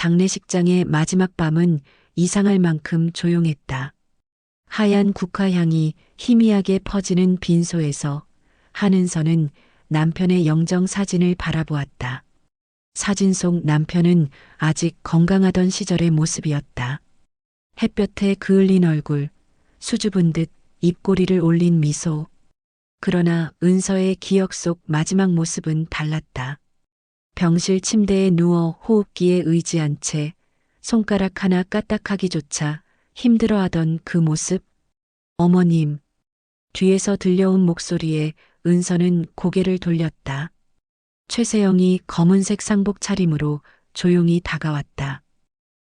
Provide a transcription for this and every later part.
장례식장의 마지막 밤은 이상할 만큼 조용했다. 하얀 국화향이 희미하게 퍼지는 빈소에서 한은서는 남편의 영정 사진을 바라보았다. 사진 속 남편은 아직 건강하던 시절의 모습이었다. 햇볕에 그을린 얼굴, 수줍은 듯 입꼬리를 올린 미소. 그러나 은서의 기억 속 마지막 모습은 달랐다. 병실 침대에 누워 호흡기에 의지한 채 손가락 하나 까딱하기조차 힘들어하던 그 모습. 어머님. 뒤에서 들려온 목소리에 은서는 고개를 돌렸다. 최세영이 검은색 상복 차림으로 조용히 다가왔다.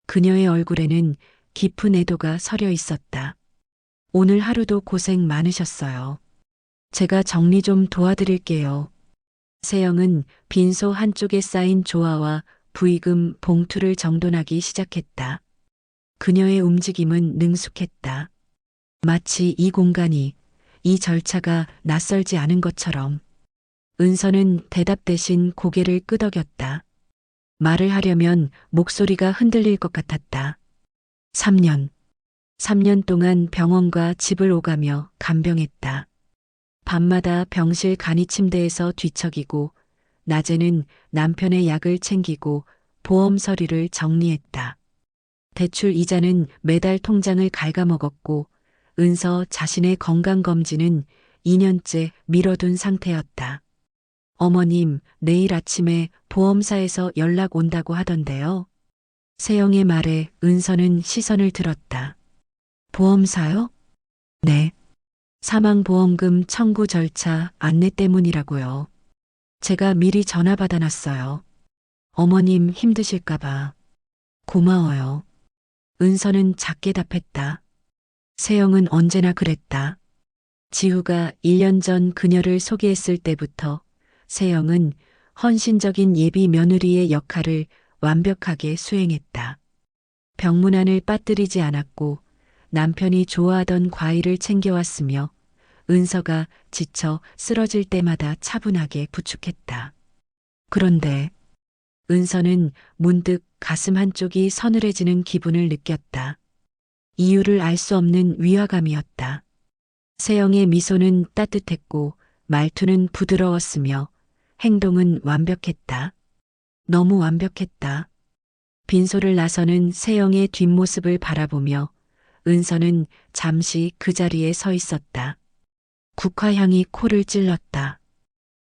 그녀의 얼굴에는 깊은 애도가 서려 있었다. 오늘 하루도 고생 많으셨어요. 제가 정리 좀 도와드릴게요. 세영은 빈소 한쪽에 쌓인 조화와 부의금 봉투를 정돈하기 시작했다. 그녀의 움직임은 능숙했다. 마치 이 공간이, 이 절차가 낯설지 않은 것처럼. 은서는 대답 대신 고개를 끄덕였다. 말을 하려면 목소리가 흔들릴 것 같았다. 3년. 3년 동안 병원과 집을 오가며 간병했다. 밤마다 병실 간이 침대에서 뒤척이고, 낮에는 남편의 약을 챙기고 보험 서류를 정리했다. 대출 이자는 매달 통장을 갉아먹었고, 은서 자신의 건강검진은 2년째 미뤄둔 상태였다. 어머님, 내일 아침에 보험사에서 연락 온다고 하던데요. 세영의 말에 은서는 시선을 들었다. 보험사요? 네. 사망보험금 청구 절차 안내 때문이라고요. 제가 미리 전화 받아놨어요. 어머님 힘드실까봐. 고마워요. 은서는 작게 답했다. 세영은 언제나 그랬다. 지우가 1년 전 그녀를 소개했을 때부터 세영은 헌신적인 예비 며느리의 역할을 완벽하게 수행했다. 병문안을 빠뜨리지 않았고 남편이 좋아하던 과일을 챙겨왔으며 은서가 지쳐 쓰러질 때마다 차분하게 부축했다. 그런데 은서는 문득 가슴 한쪽이 서늘해지는 기분을 느꼈다. 이유를 알 수 없는 위화감이었다. 세영의 미소는 따뜻했고 말투는 부드러웠으며 행동은 완벽했다. 너무 완벽했다. 빈소를 나서는 세영의 뒷모습을 바라보며 은서는 잠시 그 자리에 서 있었다. 국화향이 코를 찔렀다.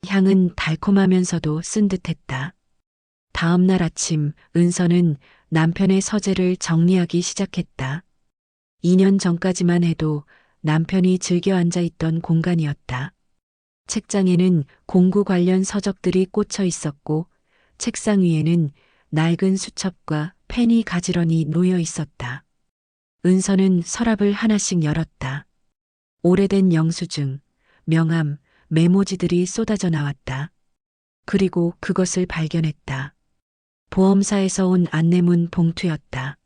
향은 달콤하면서도 쓴 듯했다. 다음 날 아침 은서는 남편의 서재를 정리하기 시작했다. 2년 전까지만 해도 남편이 즐겨 앉아 있던 공간이었다. 책장에는 공구 관련 서적들이 꽂혀 있었고 책상 위에는 낡은 수첩과 펜이 가지런히 놓여 있었다. 은서는 서랍을 하나씩 열었다. 오래된 영수증, 명함, 메모지들이 쏟아져 나왔다. 그리고 그것을 발견했다. 보험사에서 온 안내문 봉투였다.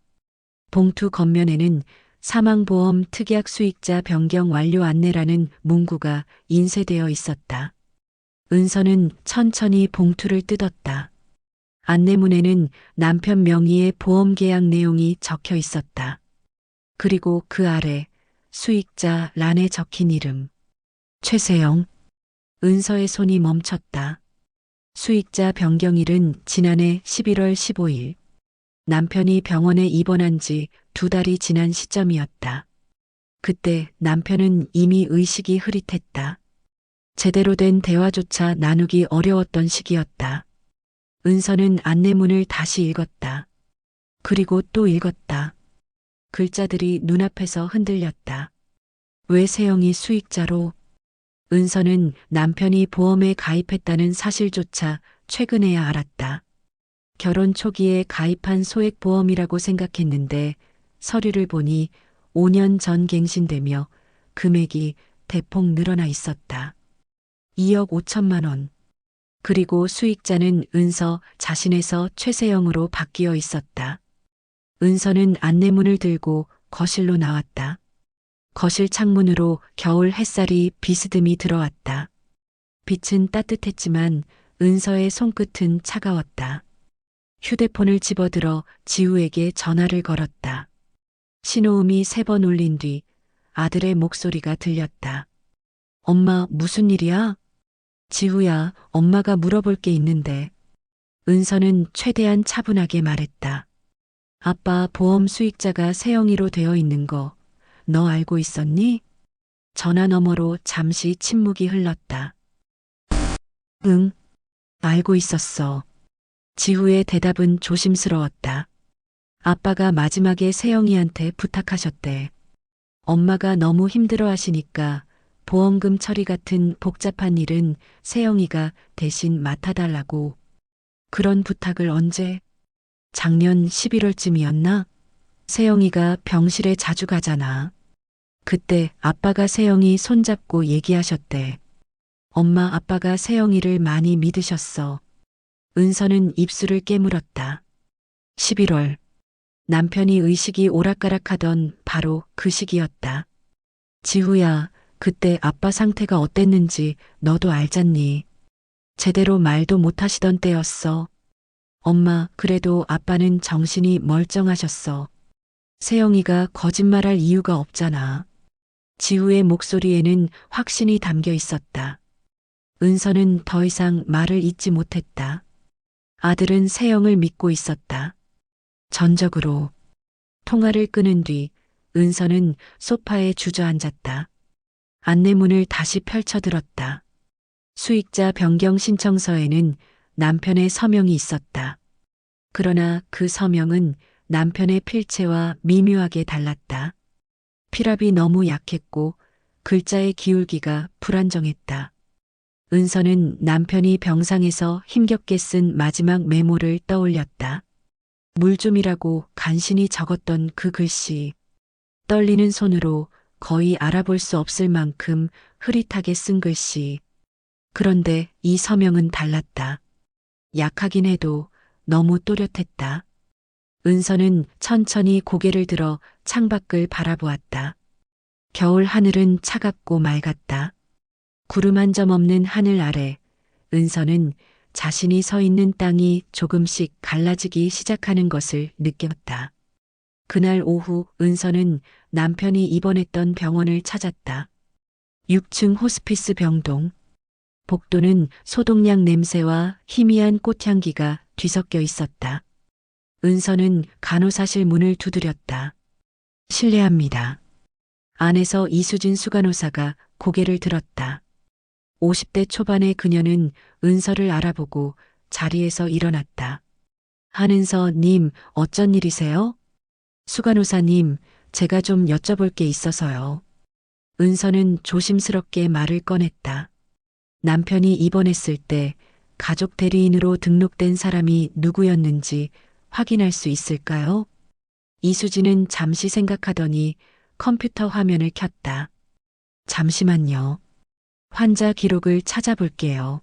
봉투 겉면에는 사망보험 특약 수익자 변경 완료 안내라는 문구가 인쇄되어 있었다. 은서는 천천히 봉투를 뜯었다. 안내문에는 남편 명의의 보험 계약 내용이 적혀 있었다. 그리고 그 아래 수익자 란에 적힌 이름. 최세영. 은서의 손이 멈췄다. 수익자 변경일은 지난해 11월 15일. 남편이 병원에 입원한 지 2달이 지난 시점이었다. 그때 남편은 이미 의식이 흐릿했다. 제대로 된 대화조차 나누기 어려웠던 시기였다. 은서는 안내문을 다시 읽었다. 그리고 또 읽었다. 글자들이 눈앞에서 흔들렸다. 왜 세영이 수익자로? 은서는 남편이 보험에 가입했다는 사실조차 최근에야 알았다. 결혼 초기에 가입한 소액보험이라고 생각했는데 서류를 보니 5년 전 갱신되며 금액이 대폭 늘어나 있었다. 2억 5천만 원. 그리고 수익자는 은서 자신에서 최세영으로 바뀌어 있었다. 은서는 안내문을 들고 거실로 나왔다. 거실 창문으로 겨울 햇살이 비스듬히 들어왔다. 빛은 따뜻했지만 은서의 손끝은 차가웠다. 휴대폰을 집어들어 지우에게 전화를 걸었다. 신호음이 3번 울린 뒤 아들의 목소리가 들렸다. 엄마, 무슨 일이야? 지우야, 엄마가 물어볼 게 있는데. 은서는 최대한 차분하게 말했다. 아빠 보험 수익자가 세영이로 되어 있는 거 너 알고 있었니? 전화 너머로 잠시 침묵이 흘렀다. 응, 알고 있었어. 지후의 대답은 조심스러웠다. 아빠가 마지막에 세영이한테 부탁하셨대. 엄마가 너무 힘들어 하시니까 보험금 처리 같은 복잡한 일은 세영이가 대신 맡아달라고. 그런 부탁을 언제? 작년 11월쯤이었나? 세영이가 병실에 자주 가잖아. 그때 아빠가 세영이 손잡고 얘기하셨대. 엄마 아빠가 세영이를 많이 믿으셨어. 은서는 입술을 깨물었다. 11월. 남편이 의식이 오락가락하던 바로 그 시기였다. 지후야, 그때 아빠 상태가 어땠는지 너도 알잖니. 제대로 말도 못하시던 때였어. 엄마, 그래도 아빠는 정신이 멀쩡하셨어. 세영이가 거짓말할 이유가 없잖아. 지우의 목소리에는 확신이 담겨 있었다. 은서는 더 이상 말을 잇지 못했다. 아들은 세영을 믿고 있었다. 전적으로. 통화를 끊은 뒤 은서는 소파에 주저앉았다. 안내문을 다시 펼쳐들었다. 수익자 변경 신청서에는 남편의 서명이 있었다. 그러나 그 서명은 남편의 필체와 미묘하게 달랐다. 필압이 너무 약했고 글자의 기울기가 불안정했다. 은서는 남편이 병상에서 힘겹게 쓴 마지막 메모를 떠올렸다. 물 좀이라고 간신히 적었던 그 글씨. 떨리는 손으로 거의 알아볼 수 없을 만큼 흐릿하게 쓴 글씨. 그런데 이 서명은 달랐다. 약하긴 해도 너무 또렷했다. 은서는 천천히 고개를 들어 창밖을 바라보았다. 겨울 하늘은 차갑고 맑았다. 구름 한 점 없는 하늘 아래 은서는 자신이 서 있는 땅이 조금씩 갈라지기 시작하는 것을 느꼈다. 그날 오후 은서는 남편이 입원했던 병원을 찾았다. 6층 호스피스 병동. 복도는 소독약 냄새와 희미한 꽃향기가 뒤섞여 있었다. 은서는 간호사실 문을 두드렸다. 실례합니다. 안에서 이수진 수간호사가 고개를 들었다. 50대 초반의 그녀는 은서를 알아보고 자리에서 일어났다. 한은서님, 어쩐 일이세요? 수간호사님, 제가 좀 여쭤볼 게 있어서요. 은서는 조심스럽게 말을 꺼냈다. 남편이 입원했을 때 가족 대리인으로 등록된 사람이 누구였는지 확인할 수 있을까요? 이수진은 잠시 생각하더니 컴퓨터 화면을 켰다. 잠시만요. 환자 기록을 찾아볼게요.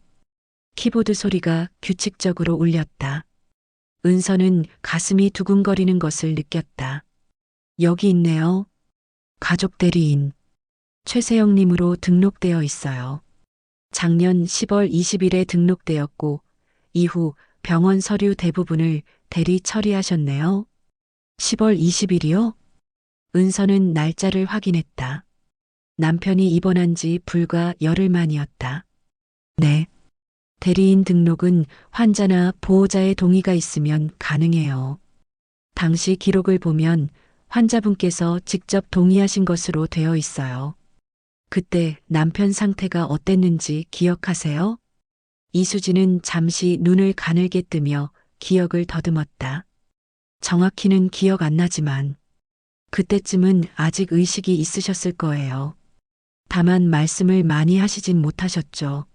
키보드 소리가 규칙적으로 울렸다. 은서는 가슴이 두근거리는 것을 느꼈다. 여기 있네요. 가족 대리인. 최세영님으로 등록되어 있어요. 작년 10월 20일에 등록되었고 이후 병원 서류 대부분을 대리 처리하셨네요. 10월 20일이요? 은서는 날짜를 확인했다. 남편이 입원한 지 불과 열흘 만이었다. 네. 대리인 등록은 환자나 보호자의 동의가 있으면 가능해요. 당시 기록을 보면 환자분께서 직접 동의하신 것으로 되어 있어요. 그때 남편 상태가 어땠는지 기억하세요? 이수진은 잠시 눈을 가늘게 뜨며 기억을 더듬었다. 정확히는 기억 안 나지만 그때쯤은 아직 의식이 있으셨을 거예요. 다만 말씀을 많이 하시진 못하셨죠.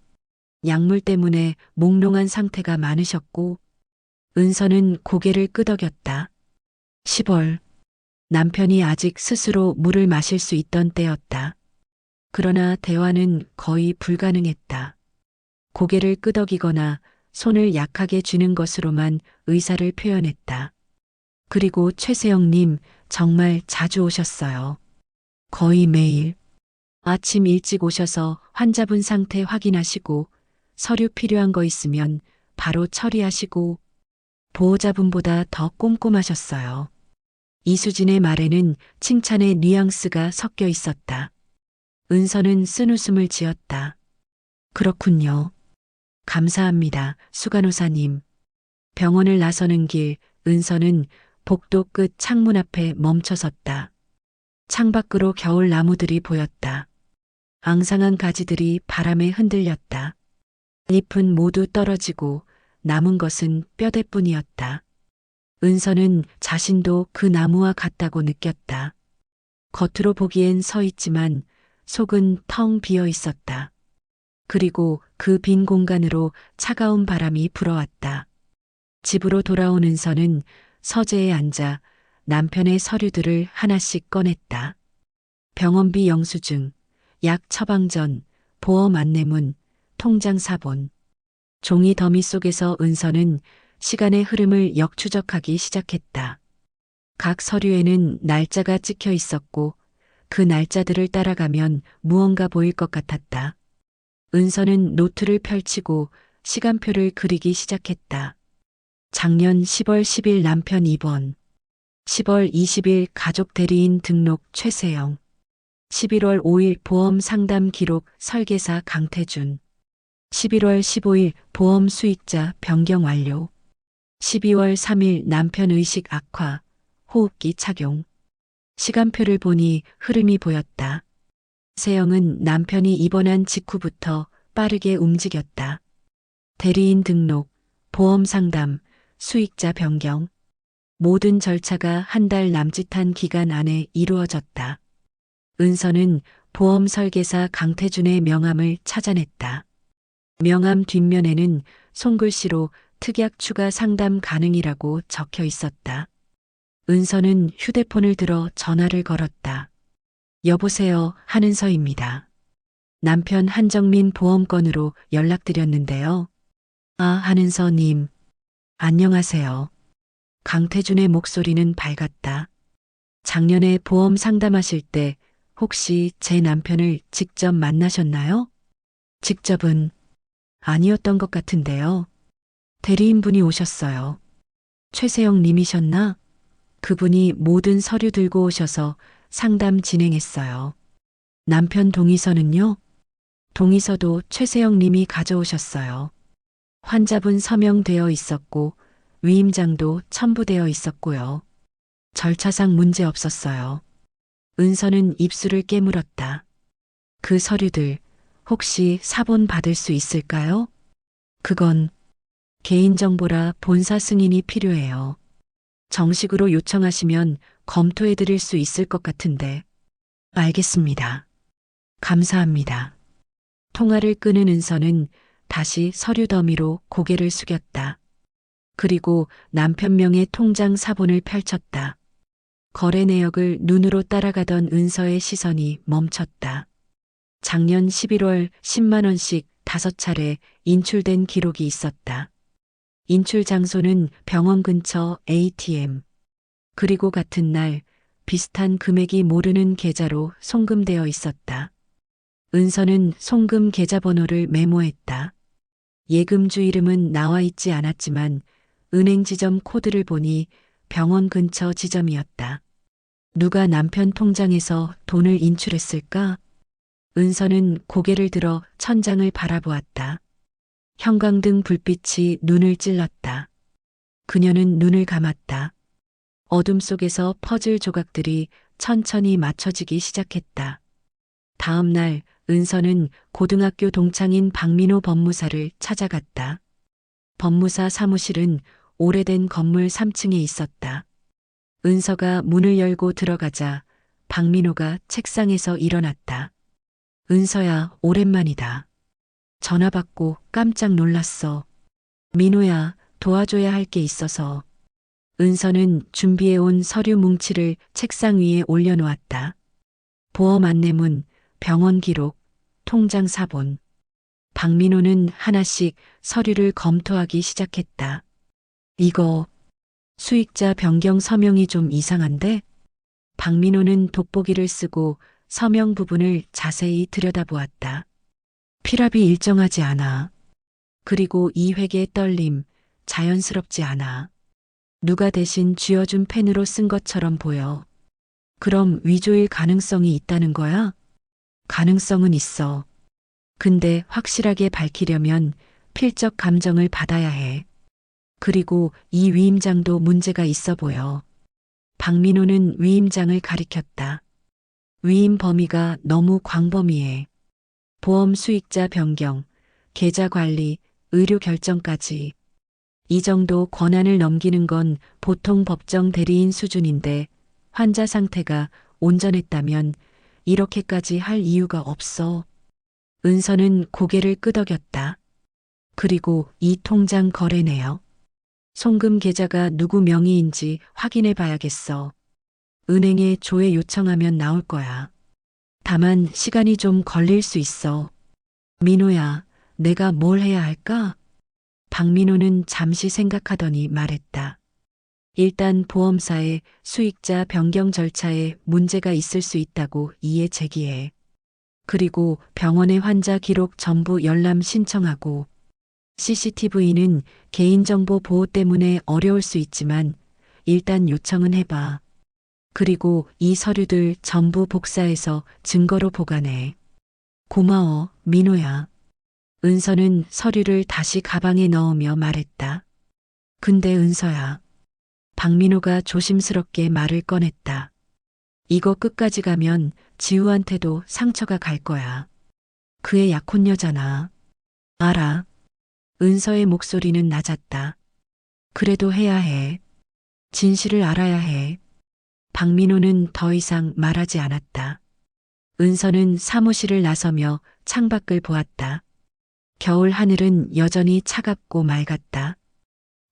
약물 때문에 몽롱한 상태가 많으셨고 은서는 고개를 끄덕였다. 10월. 남편이 아직 스스로 물을 마실 수 있던 때였다. 그러나 대화는 거의 불가능했다. 고개를 끄덕이거나 손을 약하게 쥐는 것으로만 의사를 표현했다. 그리고 최세영님 정말 자주 오셨어요. 거의 매일. 아침 일찍 오셔서 환자분 상태 확인하시고 서류 필요한 거 있으면 바로 처리하시고 보호자분보다 더 꼼꼼하셨어요. 이수진의 말에는 칭찬의 뉘앙스가 섞여 있었다. 은서는 쓴웃음을 지었다. 그렇군요. 감사합니다, 수간호사님. 병원을 나서는 길, 은서는 복도 끝 창문 앞에 멈춰섰다. 창밖으로 겨울 나무들이 보였다. 앙상한 가지들이 바람에 흔들렸다. 잎은 모두 떨어지고 남은 것은 뼈대뿐이었다. 은서는 자신도 그 나무와 같다고 느꼈다. 겉으로 보기엔 서 있지만 속은 텅 비어 있었다. 그리고 그 빈 공간으로 차가운 바람이 불어왔다. 집으로 돌아온 은서는 서재에 앉아 남편의 서류들을 하나씩 꺼냈다. 병원비 영수증, 약 처방전, 보험 안내문, 통장 사본. 종이 더미 속에서 은서는 시간의 흐름을 역추적하기 시작했다. 각 서류에는 날짜가 찍혀 있었고 그 날짜들을 따라가면 무언가 보일 것 같았다. 은서는 노트를 펼치고 시간표를 그리기 시작했다. 작년 10월 10일 남편 입원, 10월 20일 가족 대리인 등록 최세영, 11월 5일 보험 상담 기록 설계사 강태준, 11월 15일 보험 수익자 변경 완료, 12월 3일 남편 의식 악화, 호흡기 착용. 시간표를 보니 흐름이 보였다. 세영은 남편이 입원한 직후부터 빠르게 움직였다. 대리인 등록, 보험 상담, 수익자 변경. 모든 절차가 한 달 남짓한 기간 안에 이루어졌다. 은서는 보험 설계사 강태준의 명함을 찾아냈다. 명함 뒷면에는 손글씨로 특약 추가 상담 가능이라고 적혀 있었다. 은서는 휴대폰을 들어 전화를 걸었다. 여보세요, 한은서입니다. 남편 한정민 보험건으로 연락드렸는데요. 아, 한은서님. 안녕하세요. 강태준의 목소리는 밝았다. 작년에 보험 상담하실 때 혹시 제 남편을 직접 만나셨나요? 직접은 아니었던 것 같은데요. 대리인분이 오셨어요. 최세영 님이셨나? 그분이 모든 서류 들고 오셔서 상담 진행했어요. 남편 동의서는요? 동의서도 최세영 님이 가져오셨어요. 환자분 서명되어 있었고 위임장도 첨부되어 있었고요. 절차상 문제 없었어요. 은서는 입술을 깨물었다. 그 서류들 혹시 사본 받을 수 있을까요? 그건 개인정보라 본사 승인이 필요해요. 정식으로 요청하시면 검토해 드릴 수 있을 것 같은데. 알겠습니다. 감사합니다. 통화를 끄는 은서는 다시 서류 더미로 고개를 숙였다. 그리고 남편 명의 통장 사본을 펼쳤다. 거래 내역을 눈으로 따라가던 은서의 시선이 멈췄다. 작년 11월 10만 원씩 5차례 인출된 기록이 있었다. 인출 장소는 병원 근처 ATM. 그리고 같은 날 비슷한 금액이 모르는 계좌로 송금되어 있었다. 은서는 송금 계좌번호를 메모했다. 예금주 이름은 나와 있지 않았지만 은행 지점 코드를 보니 병원 근처 지점이었다. 누가 남편 통장에서 돈을 인출했을까? 은서는 고개를 들어 천장을 바라보았다. 형광등 불빛이 눈을 찔렀다. 그녀는 눈을 감았다. 어둠 속에서 퍼즐 조각들이 천천히 맞춰지기 시작했다. 다음 날 은서는 고등학교 동창인 박민호 법무사를 찾아갔다. 법무사 사무실은 오래된 건물 3층에 있었다. 은서가 문을 열고 들어가자 박민호가 책상에서 일어났다. 은서야, 오랜만이다. 전화 받고 깜짝 놀랐어. 민호야, 도와줘야 할 게 있어서. 은서는 준비해온 서류 뭉치를 책상 위에 올려놓았다. 보험 안내문, 병원 기록, 통장 사본. 박민호는 하나씩 서류를 검토하기 시작했다. 이거 수익자 변경 서명이 좀 이상한데? 박민호는 돋보기를 쓰고 서명 부분을 자세히 들여다보았다. 필압이 일정하지 않아. 그리고 이 획의 떨림, 자연스럽지 않아. 누가 대신 쥐어준 펜으로 쓴 것처럼 보여. 그럼 위조일 가능성이 있다는 거야? 가능성은 있어. 근데 확실하게 밝히려면 필적 감정을 받아야 해. 그리고 이 위임장도 문제가 있어 보여. 박민호는 위임장을 가리켰다. 위임 범위가 너무 광범위해. 보험 수익자 변경, 계좌 관리, 의료 결정까지. 이 정도 권한을 넘기는 건 보통 법정 대리인 수준인데 환자 상태가 온전했다면 이렇게까지 할 이유가 없어. 은서는 고개를 끄덕였다. 그리고 이 통장 거래 내역. 송금 계좌가 누구 명의인지 확인해 봐야겠어. 은행에 조회 요청하면 나올 거야. 다만 시간이 좀 걸릴 수 있어. 민호야, 내가 뭘 해야 할까? 박민호는 잠시 생각하더니 말했다. 일단 보험사에 수익자 변경 절차에 문제가 있을 수 있다고 이의 제기해. 그리고 병원의 환자 기록 전부 열람 신청하고 CCTV는 개인정보 보호 때문에 어려울 수 있지만 일단 요청은 해봐. 그리고 이 서류들 전부 복사해서 증거로 보관해. 고마워, 민호야. 은서는 서류를 다시 가방에 넣으며 말했다. 근데 은서야. 박민호가 조심스럽게 말을 꺼냈다. 이거 끝까지 가면 지우한테도 상처가 갈 거야. 그의 약혼녀잖아. 알아. 은서의 목소리는 낮았다. 그래도 해야 해. 진실을 알아야 해. 박민호는 더 이상 말하지 않았다. 은서는 사무실을 나서며 창밖을 보았다. 겨울 하늘은 여전히 차갑고 맑았다.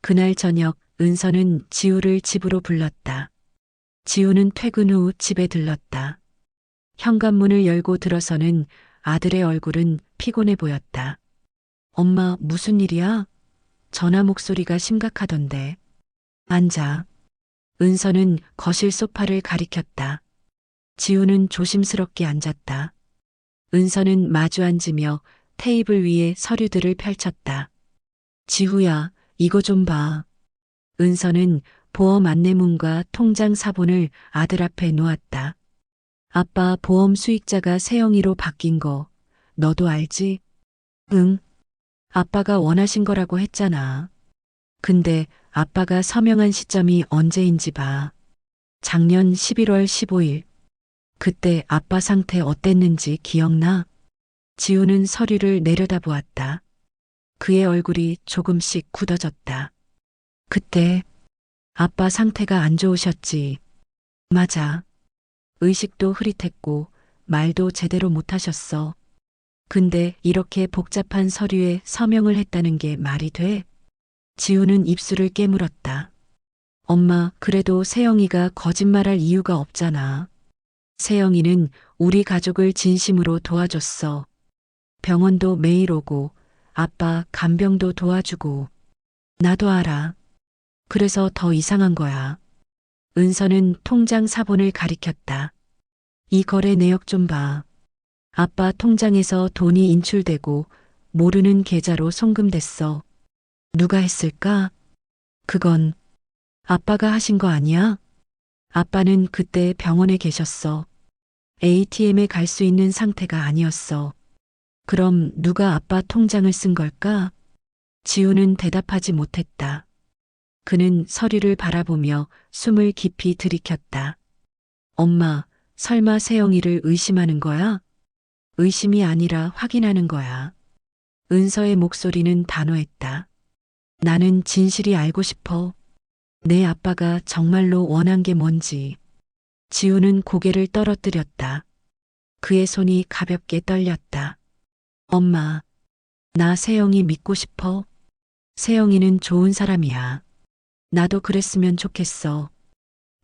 그날 저녁 은서는 지우를 집으로 불렀다. 지우는 퇴근 후 집에 들렀다. 현관문을 열고 들어서는 아들의 얼굴은 피곤해 보였다. 엄마, 무슨 일이야? 전화 목소리가 심각하던데. 앉아. 은서는 거실 소파를 가리켰다. 지우는 조심스럽게 앉았다. 은서는 마주 앉으며 테이블 위에 서류들을 펼쳤다. 지우야, 이거 좀 봐. 은서는 보험 안내문과 통장 사본을 아들 앞에 놓았다. 아빠 보험 수익자가 세영이로 바뀐 거 너도 알지? 응. 아빠가 원하신 거라고 했잖아. 근데 아빠가 서명한 시점이 언제인지 봐. 작년 11월 15일. 그때 아빠 상태 어땠는지 기억나? 지우는 서류를 내려다보았다. 그의 얼굴이 조금씩 굳어졌다. 그때 아빠 상태가 안 좋으셨지. 맞아. 의식도 흐릿했고 말도 제대로 못하셨어. 근데 이렇게 복잡한 서류에 서명을 했다는 게 말이 돼? 지우는 입술을 깨물었다. 엄마, 그래도 세영이가 거짓말할 이유가 없잖아. 세영이는 우리 가족을 진심으로 도와줬어. 병원도 매일 오고 아빠 간병도 도와주고. 나도 알아. 그래서 더 이상한 거야. 은서는 통장 사본을 가리켰다. 이 거래 내역 좀 봐. 아빠 통장에서 돈이 인출되고 모르는 계좌로 송금됐어. 누가 했을까? 그건 아빠가 하신 거 아니야? 아빠는 그때 병원에 계셨어. ATM에 갈 수 있는 상태가 아니었어. 그럼 누가 아빠 통장을 쓴 걸까? 지우는 대답하지 못했다. 그는 서류를 바라보며 숨을 깊이 들이켰다. 엄마, 설마 세영이를 의심하는 거야? 의심이 아니라 확인하는 거야. 은서의 목소리는 단호했다. 나는 진실이 알고 싶어. 내 아빠가 정말로 원한 게 뭔지. 지우는 고개를 떨어뜨렸다. 그의 손이 가볍게 떨렸다. 엄마, 나 세영이 믿고 싶어. 세영이는 좋은 사람이야. 나도 그랬으면 좋겠어.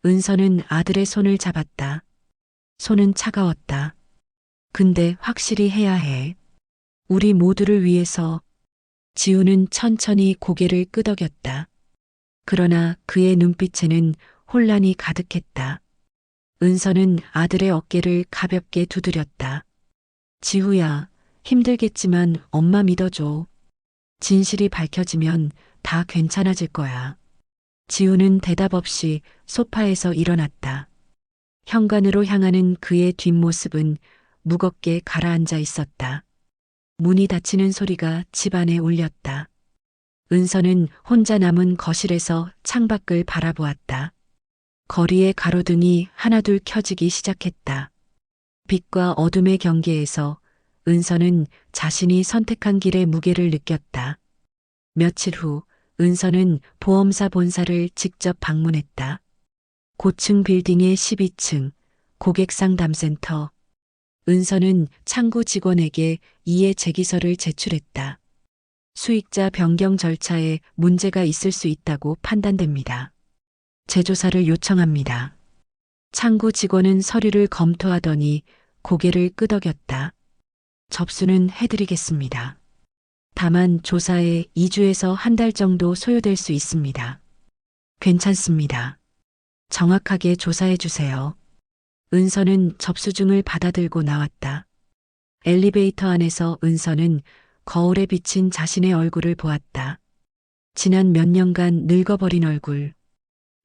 은서는 아들의 손을 잡았다. 손은 차가웠다. 근데 확실히 해야 해. 우리 모두를 위해서. 지우는 천천히 고개를 끄덕였다. 그러나 그의 눈빛에는 혼란이 가득했다. 은서는 아들의 어깨를 가볍게 두드렸다. 지우야, 힘들겠지만 엄마 믿어줘. 진실이 밝혀지면 다 괜찮아질 거야. 지우는 대답 없이 소파에서 일어났다. 현관으로 향하는 그의 뒷모습은 무겁게 가라앉아 있었다. 문이 닫히는 소리가 집안에 울렸다. 은서는 혼자 남은 거실에서 창밖을 바라보았다. 거리의 가로등이 하나둘 켜지기 시작했다. 빛과 어둠의 경계에서 은서는 자신이 선택한 길의 무게를 느꼈다. 며칠 후 은서는 보험사 본사를 직접 방문했다. 고층 빌딩의 12층 고객상담센터. 은서는 창구 직원에게 이해 제기서를 제출했다. 수익자 변경 절차에 문제가 있을 수 있다고 판단됩니다. 재조사를 요청합니다. 창구 직원은 서류를 검토하더니 고개를 끄덕였다. 접수는 해드리겠습니다. 다만 조사에 2주에서 한 달 정도 소요될 수 있습니다. 괜찮습니다. 정확하게 조사해 주세요. 은서는 접수증을 받아들고 나왔다. 엘리베이터 안에서 은서는 거울에 비친 자신의 얼굴을 보았다. 지난 몇 년간 늙어버린 얼굴.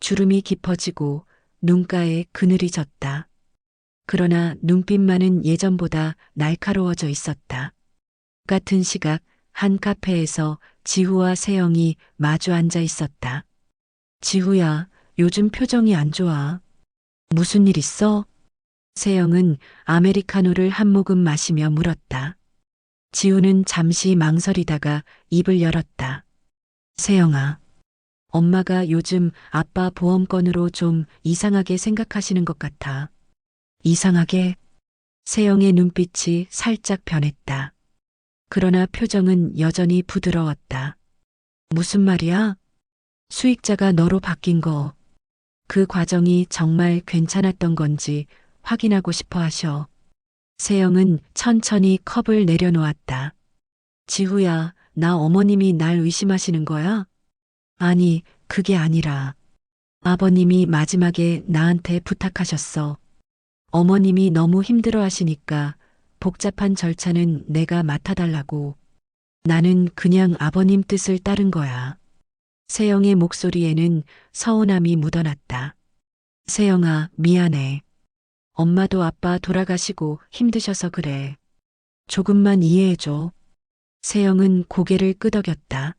주름이 깊어지고 눈가에 그늘이 졌다. 그러나 눈빛만은 예전보다 날카로워져 있었다. 같은 시각 한 카페에서 지후와 세영이 마주 앉아 있었다. 지후야, 요즘 표정이 안 좋아. 무슨 일 있어? 세영은 아메리카노를 한 모금 마시며 물었다. 지우는 잠시 망설이다가 입을 열었다. 세영아, 엄마가 요즘 아빠 보험건으로 좀 이상하게 생각하시는 것 같아. 이상하게? 세영의 눈빛이 살짝 변했다. 그러나 표정은 여전히 부드러웠다. 무슨 말이야? 수익자가 너로 바뀐 거. 그 과정이 정말 괜찮았던 건지 확인하고 싶어 하셔. 세영은 천천히 컵을 내려놓았다. 지후야, 나 어머님이 날 의심하시는 거야? 아니, 그게 아니라 아버님이 마지막에 나한테 부탁하셨어. 어머님이 너무 힘들어 하시니까 복잡한 절차는 내가 맡아달라고. 나는 그냥 아버님 뜻을 따른 거야. 세영의 목소리에는 서운함이 묻어났다. 세영아, 미안해. 엄마도 아빠 돌아가시고 힘드셔서 그래. 조금만 이해해줘. 세영은 고개를 끄덕였다.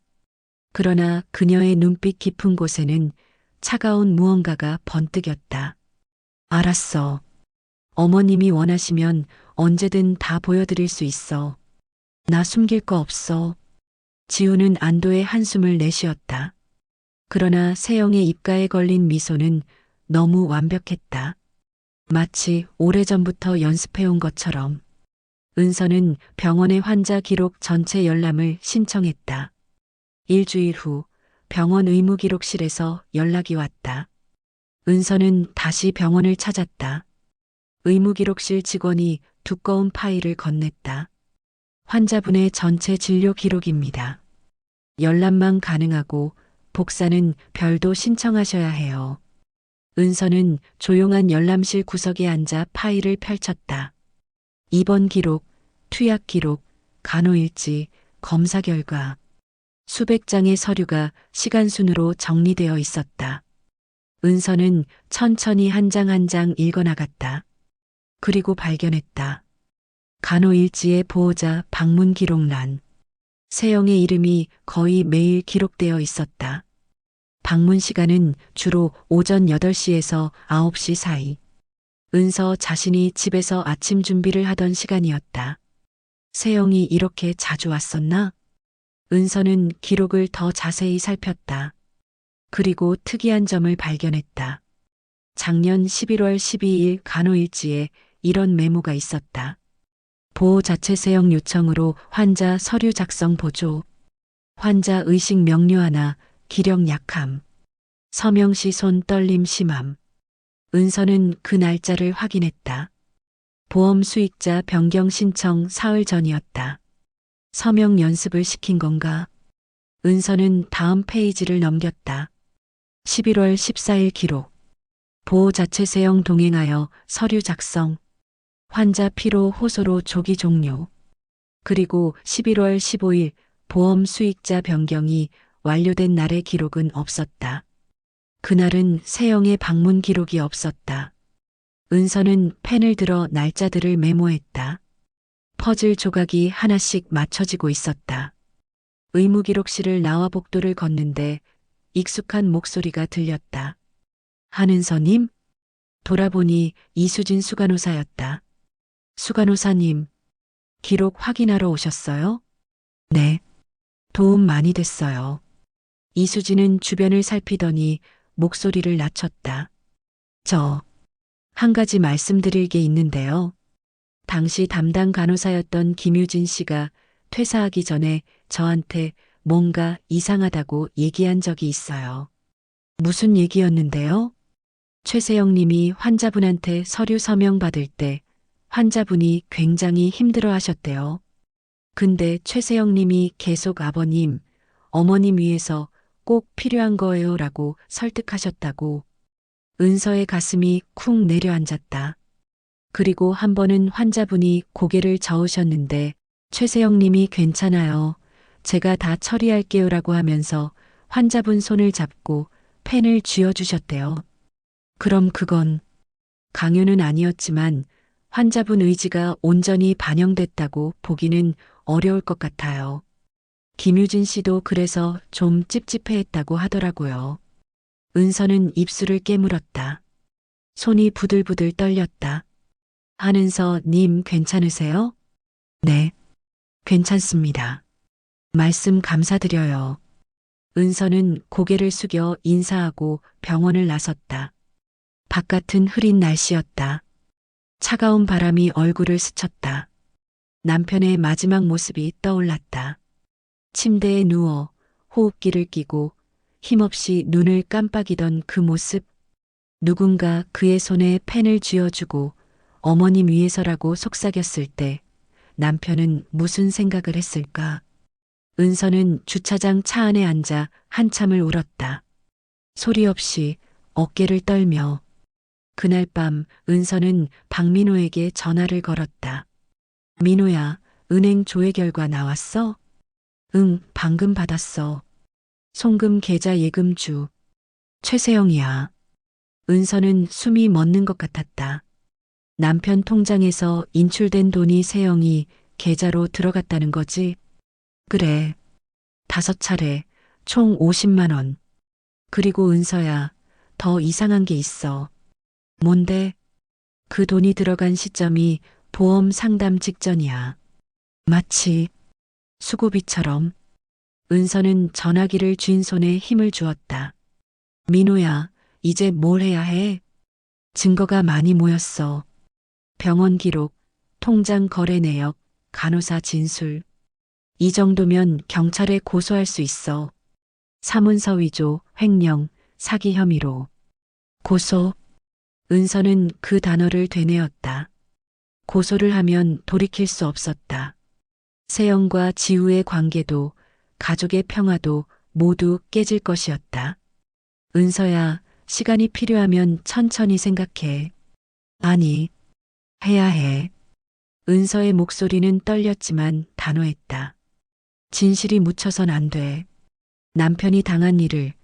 그러나 그녀의 눈빛 깊은 곳에는 차가운 무언가가 번뜩였다. 알았어. 어머님이 원하시면 언제든 다 보여드릴 수 있어. 나 숨길 거 없어. 지우는 안도의 한숨을 내쉬었다. 그러나 세영의 입가에 걸린 미소는 너무 완벽했다. 마치 오래전부터 연습해온 것처럼. 은서는 병원의 환자 기록 전체 열람을 신청했다. 일주일 후 병원 의무기록실에서 연락이 왔다. 은서는 다시 병원을 찾았다. 의무기록실 직원이 두꺼운 파일을 건넸다. 환자분의 전체 진료 기록입니다. 열람만 가능하고 복사는 별도 신청하셔야 해요. 은서는 조용한 열람실 구석에 앉아 파일을 펼쳤다. 입원 기록, 투약 기록, 간호일지, 검사 결과. 수백 장의 서류가 시간순으로 정리되어 있었다. 은서는 천천히 한 장 한 장 읽어나갔다. 그리고 발견했다. 간호일지의 보호자 방문 기록란. 세영의 이름이 거의 매일 기록되어 있었다. 방문 시간은 주로 오전 8시에서 9시 사이. 은서 자신이 집에서 아침 준비를 하던 시간이었다. 세영이 이렇게 자주 왔었나? 은서는 기록을 더 자세히 살폈다. 그리고 특이한 점을 발견했다. 작년 11월 12일 간호일지에 이런 메모가 있었다. 보호 자체 세영 요청으로 환자 서류 작성 보조. 환자 의식 명료 하나, 기력 약함. 서명 시 손 떨림 심함. 은서는 그 날짜를 확인했다. 보험 수익자 변경 신청 사흘 전이었다. 서명 연습을 시킨 건가? 은서는 다음 페이지를 넘겼다. 11월 14일 기록. 보호 자체 세영 동행하여 서류 작성. 환자 피로 호소로 조기 종료. 그리고 11월 15일 보험 수익자 변경이 완료된 날의 기록은 없었다. 그날은 세영의 방문 기록이 없었다. 은서는 펜을 들어 날짜들을 메모했다. 퍼즐 조각이 하나씩 맞춰지고 있었다. 의무기록실을 나와 복도를 걷는데 익숙한 목소리가 들렸다. 한은서님? 돌아보니 이수진 수간호사였다. 수간호사님, 기록 확인하러 오셨어요? 네. 도움 많이 됐어요. 이수진은 주변을 살피더니 목소리를 낮췄다. 한 가지 말씀드릴 게 있는데요. 당시 담당 간호사였던 김유진 씨가 퇴사하기 전에 저한테 뭔가 이상하다고 얘기한 적이 있어요. 무슨 얘기였는데요? 최세영 님이 환자분한테 서류 서명 받을 때 환자분이 굉장히 힘들어 하셨대요. 근데 최세영 님이 계속 아버님, 어머님 위해서 꼭 필요한 거예요 라고 설득하셨다고. 은서의 가슴이 쿵 내려앉았다. 그리고 한 번은 환자분이 고개를 저으셨는데 최세영 님이 괜찮아요. 제가 다 처리할게요 라고 하면서 환자분 손을 잡고 펜을 쥐어주셨대요. 그럼 그건 강요는 아니었지만 환자분 의지가 온전히 반영됐다고 보기는 어려울 것 같아요. 김유진 씨도 그래서 좀 찝찝해했다고 하더라고요. 은서는 입술을 깨물었다. 손이 부들부들 떨렸다. 한은서 님 괜찮으세요? 네, 괜찮습니다. 말씀 감사드려요. 은서는 고개를 숙여 인사하고 병원을 나섰다. 바깥은 흐린 날씨였다. 차가운 바람이 얼굴을 스쳤다. 남편의 마지막 모습이 떠올랐다. 침대에 누워 호흡기를 끼고 힘없이 눈을 깜빡이던 그 모습. 누군가 그의 손에 펜을 쥐어주고 어머님 위해서라고 속삭였을 때 남편은 무슨 생각을 했을까? 은서는 주차장 차 안에 앉아 한참을 울었다. 소리 없이 어깨를 떨며. 그날 밤 은서는 박민호에게 전화를 걸었다. 민호야, 은행 조회 결과 나왔어? 응, 방금 받았어. 송금 계좌 예금주. 최세영이야. 은서는 숨이 멎는 것 같았다. 남편 통장에서 인출된 돈이 세영이 계좌로 들어갔다는 거지? 그래. 5차례, 총 50만 원. 그리고 은서야, 더 이상한 게 있어. 뭔데? 그 돈이 들어간 시점이 보험 상담 직전이야. 마치 수고비처럼. 은서는 전화기를 쥔 손에 힘을 주었다. 민호야, 이제 뭘 해야 해? 증거가 많이 모였어. 병원 기록, 통장 거래 내역, 간호사 진술. 이 정도면 경찰에 고소할 수 있어. 사문서 위조, 횡령, 사기 혐의로. 고소. 은서는 그 단어를 되뇌었다. 고소를 하면 돌이킬 수 없었다. 세영과 지우의 관계도 가족의 평화도 모두 깨질 것이었다. 은서야, 시간이 필요하면 천천히 생각해. 아니, 해야 해. 은서의 목소리는 떨렸지만 단호했다. 진실이 묻혀선 안 돼. 남편이 당한 일을,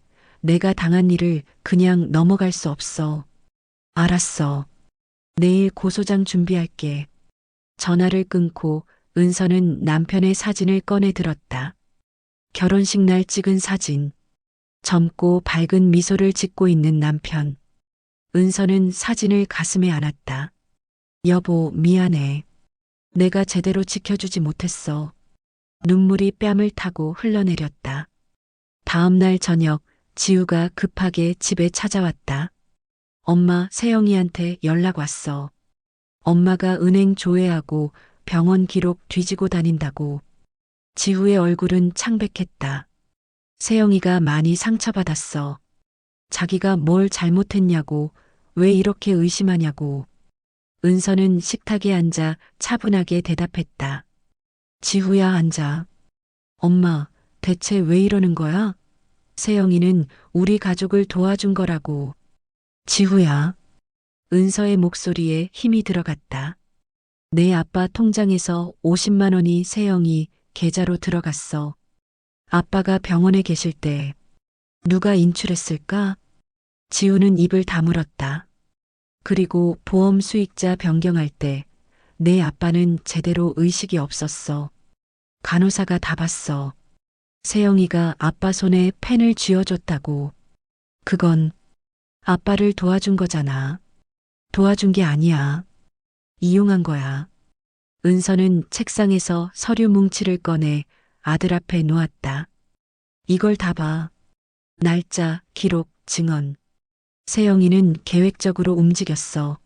내가 당한 일을 그냥 넘어갈 수 없어. 알았어. 내일 고소장 준비할게. 전화를 끊고 은서는 남편의 사진을 꺼내 들었다. 결혼식 날 찍은 사진. 젊고 밝은 미소를 짓고 있는 남편. 은서는 사진을 가슴에 안았다. 여보, 미안해. 내가 제대로 지켜주지 못했어. 눈물이 뺨을 타고 흘러내렸다. 다음 날 저녁 지우가 급하게 집에 찾아왔다. 엄마, 세영이한테 연락 왔어. 엄마가 은행 조회하고 병원 기록 뒤지고 다닌다고. 지우의 얼굴은 창백했다. 세영이가 많이 상처받았어. 자기가 뭘 잘못했냐고, 왜 이렇게 의심하냐고. 은서는 식탁에 앉아 차분하게 대답했다. 지우야, 앉아. 엄마, 대체 왜 이러는 거야? 세영이는 우리 가족을 도와준 거라고. 지우야. 은서의 목소리에 힘이 들어갔다. 내 아빠 통장에서 50만 원이 세영이 계좌로 들어갔어. 아빠가 병원에 계실 때 누가 인출했을까? 지우는 입을 다물었다. 그리고 보험 수익자 변경할 때 내 아빠는 제대로 의식이 없었어. 간호사가 다 봤어. 세영이가 아빠 손에 펜을 쥐어줬다고. 그건 아빠를 도와준 거잖아. 도와준 게 아니야. 이용한 거야. 은서는 책상에서 서류 뭉치를 꺼내 아들 앞에 놓았다. 이걸 다 봐. 날짜, 기록, 증언. 세영이는 계획적으로 움직였어.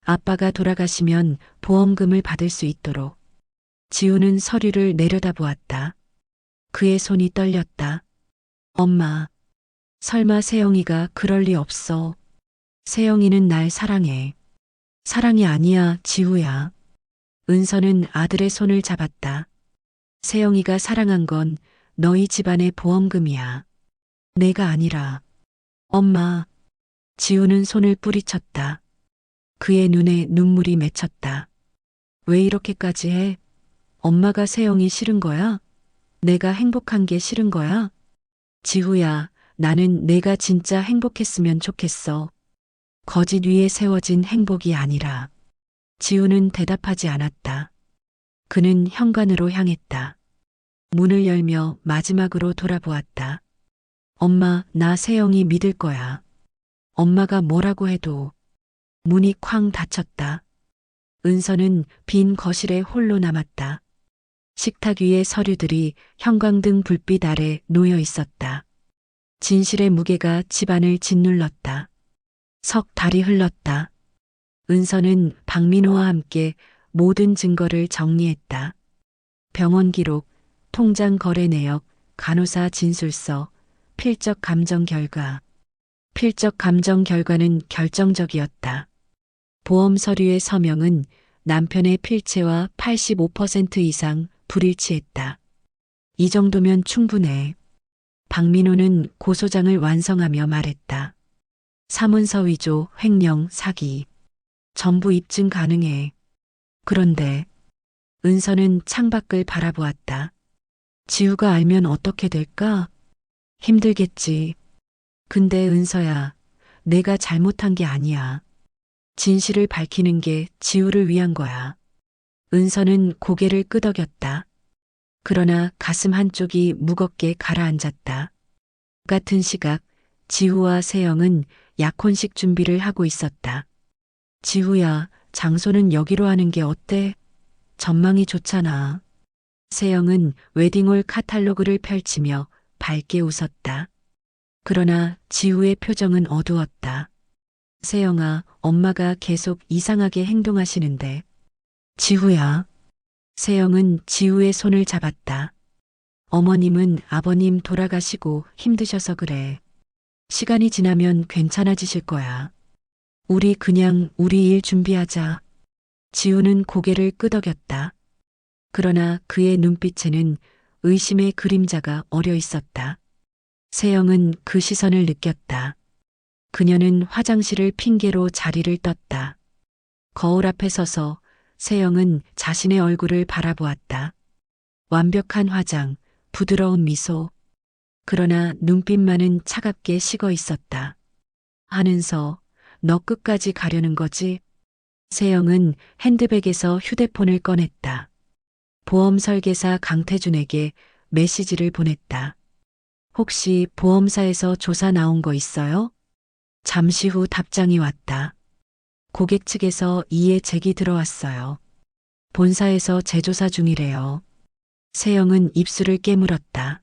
아빠가 돌아가시면 보험금을 받을 수 있도록. 지우는 서류를 내려다보았다. 그의 손이 떨렸다. 엄마, 설마 세영이가 그럴 리 없어. 세영이는 날 사랑해. 사랑이 아니야, 지우야. 은서는 아들의 손을 잡았다. 세영이가 사랑한 건 너희 집안의 보험금이야. 내가 아니라. 엄마. 지우는 손을 뿌리쳤다. 그의 눈에 눈물이 맺혔다. 왜 이렇게까지 해? 엄마가 세영이 싫은 거야? 내가 행복한 게 싫은 거야? 지우야, 나는 내가 진짜 행복했으면 좋겠어. 거짓 위에 세워진 행복이 아니라. 지우는 대답하지 않았다. 그는 현관으로 향했다. 문을 열며 마지막으로 돌아보았다. 엄마, 나 세영이 믿을 거야. 엄마가 뭐라고 해도. 문이 쾅 닫혔다. 은서는 빈 거실에 홀로 남았다. 식탁 위에 서류들이 형광등 불빛 아래 놓여 있었다. 진실의 무게가 집안을 짓눌렀다. 석 달이 흘렀다. 은서는 박민호와 함께 모든 증거를 정리했다. 병원 기록, 통장 거래 내역, 간호사 진술서, 필적 감정 결과. 필적 감정 결과는 결정적이었다. 보험 서류의 서명은 남편의 필체와 85% 이상 불일치했다. 이 정도면 충분해. 박민호는 고소장을 완성하며 말했다. 사문서 위조, 횡령, 사기. 전부 입증 가능해. 그런데 은서는 창밖을 바라보았다. 지우가 알면 어떻게 될까? 힘들겠지. 근데 은서야, 내가 잘못한 게 아니야. 진실을 밝히는 게 지우를 위한 거야. 은서는 고개를 끄덕였다. 그러나 가슴 한쪽이 무겁게 가라앉았다. 같은 시각 지우와 세영은 약혼식 준비를 하고 있었다. 지우야, 장소는 여기로 하는 게 어때? 전망이 좋잖아. 세영은 웨딩홀 카탈로그를 펼치며 밝게 웃었다. 그러나 지우의 표정은 어두웠다. 세영아, 엄마가 계속 이상하게 행동하시는데. 지우야. 세영은 지우의 손을 잡았다. 어머님은 아버님 돌아가시고 힘드셔서 그래. 시간이 지나면 괜찮아지실 거야. 우리 그냥 우리 일 준비하자. 지우는 고개를 끄덕였다. 그러나 그의 눈빛에는 의심의 그림자가 어려 있었다. 세영은 그 시선을 느꼈다. 그녀는 화장실을 핑계로 자리를 떴다. 거울 앞에 서서 세영은 자신의 얼굴을 바라보았다. 완벽한 화장, 부드러운 미소. 그러나 눈빛만은 차갑게 식어 있었다. 한은서, 너 끝까지 가려는 거지? 세영은 핸드백에서 휴대폰을 꺼냈다. 보험 설계사 강태준에게 메시지를 보냈다. 혹시 보험사에서 조사 나온 거 있어요? 잠시 후 답장이 왔다. 고객 측에서 이의 제기 들어왔어요. 본사에서 재조사 중이래요. 세영은 입술을 깨물었다.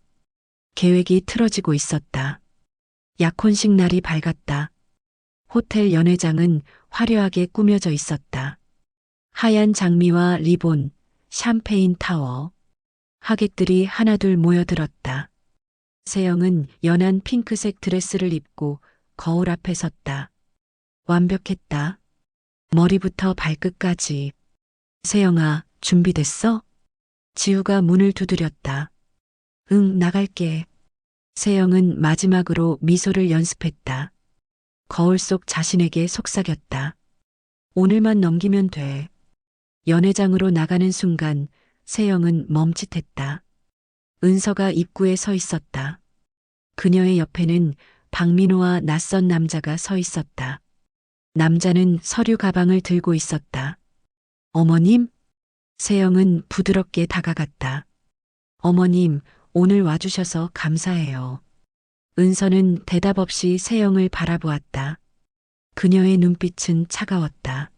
계획이 틀어지고 있었다. 약혼식 날이 밝았다. 호텔 연회장은 화려하게 꾸며져 있었다. 하얀 장미와 리본, 샴페인 타워. 하객들이 하나둘 모여들었다. 세영은 연한 핑크색 드레스를 입고 거울 앞에 섰다. 완벽했다. 머리부터 발끝까지. 세영아, 준비됐어? 지우가 문을 두드렸다. 응, 나갈게. 세영은 마지막으로 미소를 연습했다. 거울 속 자신에게 속삭였다. 오늘만 넘기면 돼. 연회장으로 나가는 순간 세영은 멈칫했다. 은서가 입구에 서 있었다. 그녀의 옆에는 박민호와 낯선 남자가 서 있었다. 남자는 서류 가방을 들고 있었다. 어머님? 세영은 부드럽게 다가갔다. 어머님, 오늘 와주셔서 감사해요. 은서는 대답 없이 세영을 바라보았다. 그녀의 눈빛은 차가웠다.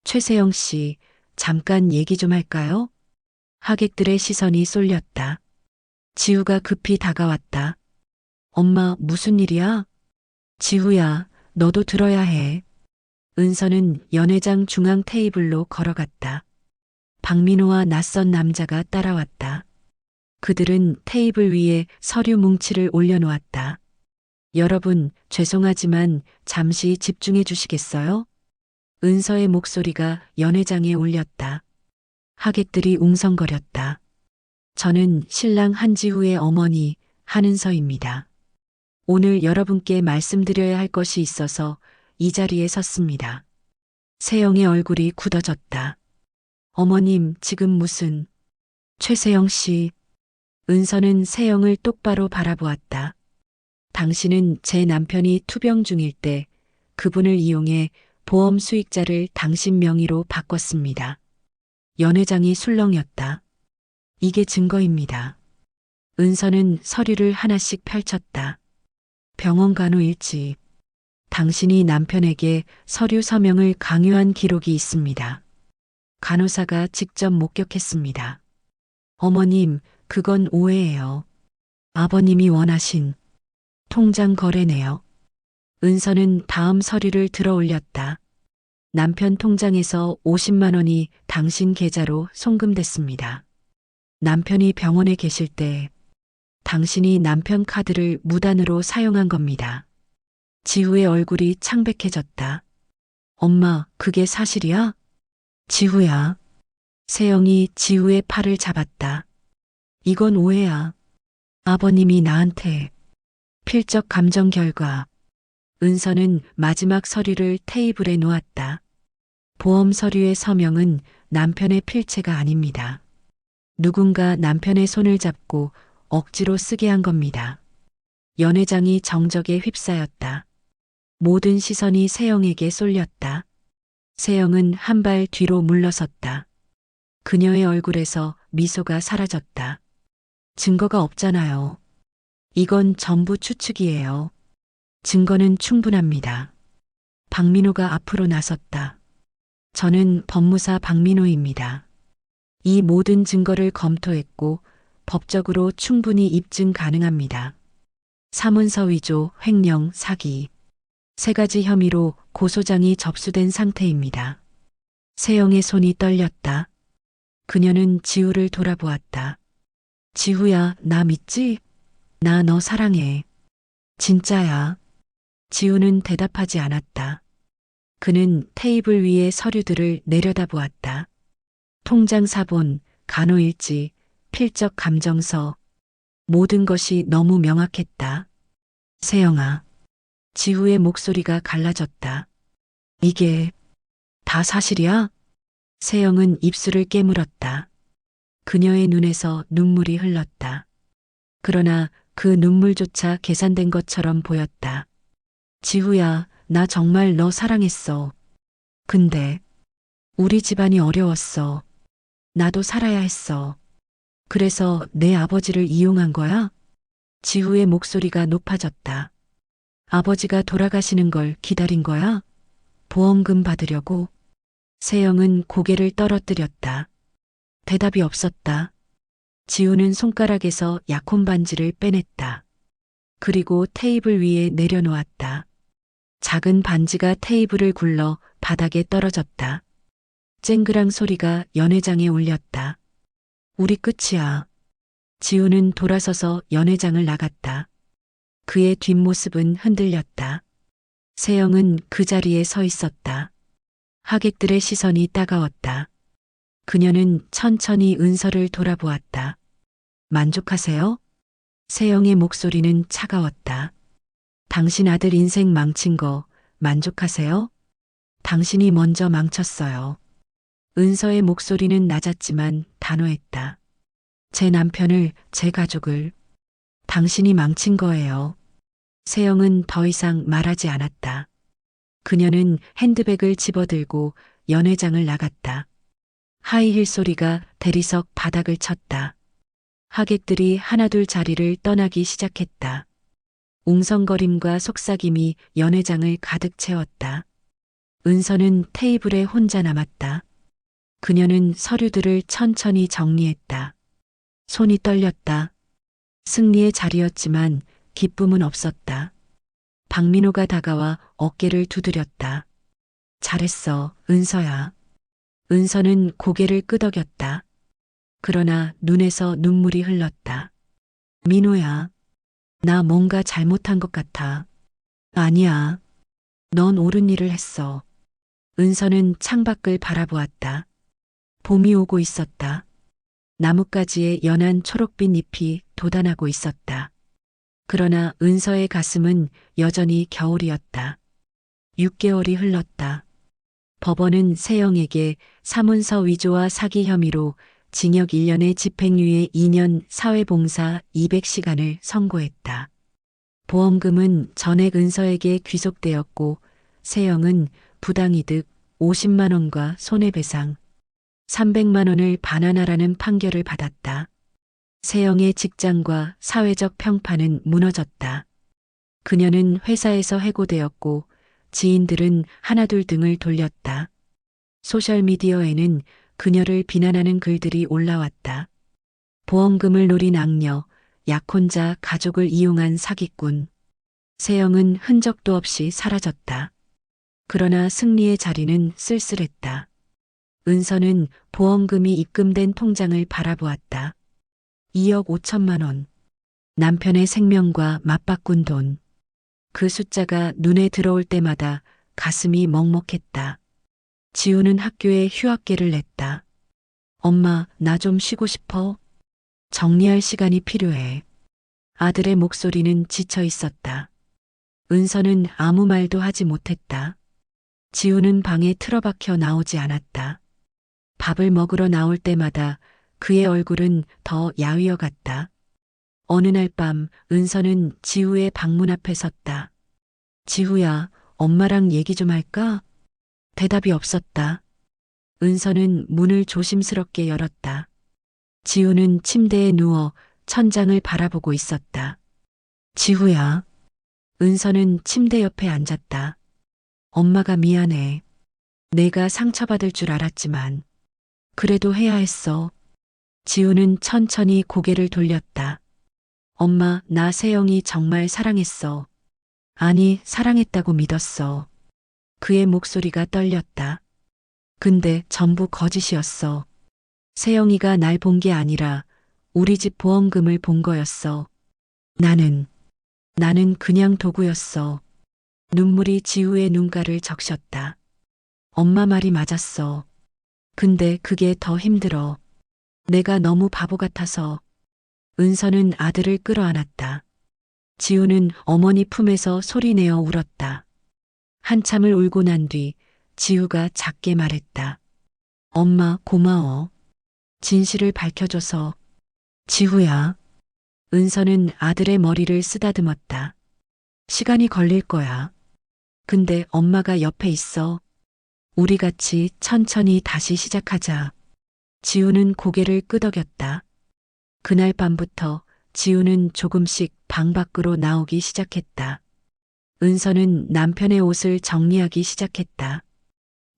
최세영 씨, 잠깐 얘기 좀 할까요? 하객들의 시선이 쏠렸다. 지우가 급히 다가왔다. 엄마, 무슨 일이야? 지우야, 너도 들어야 해. 은서는 연회장 중앙 테이블로 걸어갔다. 박민호와 낯선 남자가 따라왔다. 그들은 테이블 위에 서류 뭉치를 올려놓았다. 여러분, 죄송하지만 잠시 집중해 주시겠어요? 은서의 목소리가 연회장에 울렸다. 하객들이 웅성거렸다. 저는 신랑 한지우의 어머니 한은서입니다. 오늘 여러분께 말씀드려야 할 것이 있어서 이 자리에 섰습니다. 세영의 얼굴이 굳어졌다. 어머님, 지금 무슨... 최세영 씨. 은서는 세영을 똑바로 바라보았다. 당신은 제 남편이 투병 중일 때 그분을 이용해 보험 수익자를 당신 명의로 바꿨습니다. 연회장이 술렁였다. 이게 증거입니다. 은서는 서류를 하나씩 펼쳤다. 병원 간호 일지. 당신이 남편에게 서류 서명을 강요한 기록이 있습니다. 간호사가 직접 목격했습니다. 어머님, 그건 오해예요. 아버님이 원하신 통장 거래 내역. 은서는 다음 서류를 들어 올렸다. 남편 통장에서 50만 원이 당신 계좌로 송금됐습니다. 남편이 병원에 계실 때 당신이 남편 카드를 무단으로 사용한 겁니다. 지우의 얼굴이 창백해졌다. 엄마, 그게 사실이야? 지우야. 세영이 지우의 팔을 잡았다. 이건 오해야. 아버님이 나한테. 필적 감정 결과. 은서는 마지막 서류를 테이블에 놓았다. 보험 서류의 서명은 남편의 필체가 아닙니다. 누군가 남편의 손을 잡고 억지로 쓰게 한 겁니다. 연회장이 정적에 휩싸였다. 모든 시선이 세영에게 쏠렸다. 세영은 한 발 뒤로 물러섰다. 그녀의 얼굴에서 미소가 사라졌다. 증거가 없잖아요. 이건 전부 추측이에요. 증거는 충분합니다. 박민호가 앞으로 나섰다. 저는 법무사 박민호입니다. 이 모든 증거를 검토했고 법적으로 충분히 입증 가능합니다. 사문서 위조, 횡령, 사기. 3가지 혐의로 고소장이 접수된 상태입니다. 세영의 손이 떨렸다. 그녀는 지우를 돌아보았다. 지우야, 나 믿지? 나 너 사랑해. 진짜야. 지우는 대답하지 않았다. 그는 테이블 위의 서류들을 내려다보았다. 통장 사본, 간호일지, 필적 감정서. 모든 것이 너무 명확했다. 세영아. 지우의 목소리가 갈라졌다. 이게 다 사실이야? 세영은 입술을 깨물었다. 그녀의 눈에서 눈물이 흘렀다. 그러나 그 눈물조차 계산된 것처럼 보였다. 지우야, 나 정말 너 사랑했어. 근데 우리 집안이 어려웠어. 나도 살아야 했어. 그래서 내 아버지를 이용한 거야? 지우의 목소리가 높아졌다. 아버지가 돌아가시는 걸 기다린 거야? 보험금 받으려고? 세영은 고개를 떨어뜨렸다. 대답이 없었다. 지우는 손가락에서 약혼 반지를 빼냈다. 그리고 테이블 위에 내려놓았다. 작은 반지가 테이블을 굴러 바닥에 떨어졌다. 쨍그랑 소리가 연회장에 울렸다. 우리 끝이야. 지우는 돌아서서 연회장을 나갔다. 그의 뒷모습은 흔들렸다. 세영은 그 자리에 서 있었다. 하객들의 시선이 따가웠다. 그녀는 천천히 은서를 돌아보았다. 만족하세요? 세영의 목소리는 차가웠다. 당신 아들 인생 망친 거 만족하세요? 당신이 먼저 망쳤어요. 은서의 목소리는 낮았지만 단호했다. 제 남편을, 제 가족을 당신이 망친 거예요. 세영은 더 이상 말하지 않았다. 그녀는 핸드백을 집어들고 연회장을 나갔다. 하이힐 소리가 대리석 바닥을 쳤다. 하객들이 하나둘 자리를 떠나기 시작했다. 웅성거림과 속삭임이 연회장을 가득 채웠다. 은서는 테이블에 혼자 남았다. 그녀는 서류들을 천천히 정리했다. 손이 떨렸다. 승리의 자리였지만 기쁨은 없었다. 박민호가 다가와 어깨를 두드렸다. 잘했어, 은서야. 은서는 고개를 끄덕였다. 그러나 눈에서 눈물이 흘렀다. 민호야, 나 뭔가 잘못한 것 같아. 아니야. 넌 옳은 일을 했어. 은서는 창밖을 바라보았다. 봄이 오고 있었다. 나뭇가지에 연한 초록빛 잎이 돋아나고 있었다. 그러나 은서의 가슴은 여전히 겨울이었다. 6개월이 흘렀다. 법원은 세영에게 사문서 위조와 사기 혐의로 징역 1년에 집행유예 2년 사회봉사 200시간을 선고했다. 보험금은 전액 은서에게 귀속되었고 세영은 부당이득 50만 원과 손해배상 300만 원을 반환하라는 판결을 받았다. 세영의 직장과 사회적 평판은 무너졌다. 그녀는 회사에서 해고되었고 지인들은 하나둘 등을 돌렸다. 소셜미디어에는 그녀를 비난하는 글들이 올라왔다. 보험금을 노린 악녀, 약혼자 가족을 이용한 사기꾼. 세영은 흔적도 없이 사라졌다. 그러나 승리의 자리는 쓸쓸했다. 은서는 보험금이 입금된 통장을 바라보았다. 2억 5천만 원. 남편의 생명과 맞바꾼 돈. 그 숫자가 눈에 들어올 때마다 가슴이 먹먹했다. 지우는 학교에 휴학계를 냈다. 엄마, 나 좀 쉬고 싶어. 정리할 시간이 필요해. 아들의 목소리는 지쳐 있었다. 은서는 아무 말도 하지 못했다. 지우는 방에 틀어박혀 나오지 않았다. 밥을 먹으러 나올 때마다 그의 얼굴은 더 야위어 갔다. 어느 날 밤 은서는 지우의 방문 앞에 섰다. 지우야, 엄마랑 얘기 좀 할까? 대답이 없었다. 은서는 문을 조심스럽게 열었다. 지우는 침대에 누워 천장을 바라보고 있었다. 지우야. 은서는 침대 옆에 앉았다. 엄마가 미안해. 내가 상처받을 줄 알았지만 그래도 해야 했어. 지우는 천천히 고개를 돌렸다. 엄마, 나 세영이 정말 사랑했어. 아니, 사랑했다고 믿었어. 그의 목소리가 떨렸다. 근데 전부 거짓이었어. 세영이가 날 본 게 아니라 우리 집 보험금을 본 거였어. 나는 그냥 도구였어. 눈물이 지우의 눈가를 적셨다. 엄마 말이 맞았어. 근데 그게 더 힘들어. 내가 너무 바보 같아서. 은서는 아들을 끌어안았다. 지우는 어머니 품에서 소리내어 울었다. 한참을 울고 난 뒤 지우가 작게 말했다. 엄마, 고마워. 진실을 밝혀줘서. 지우야. 은서는 아들의 머리를 쓰다듬었다. 시간이 걸릴 거야. 근데 엄마가 옆에 있어. 우리 같이 천천히 다시 시작하자. 지우는 고개를 끄덕였다. 그날 밤부터 지우는 조금씩 방 밖으로 나오기 시작했다. 은서는 남편의 옷을 정리하기 시작했다.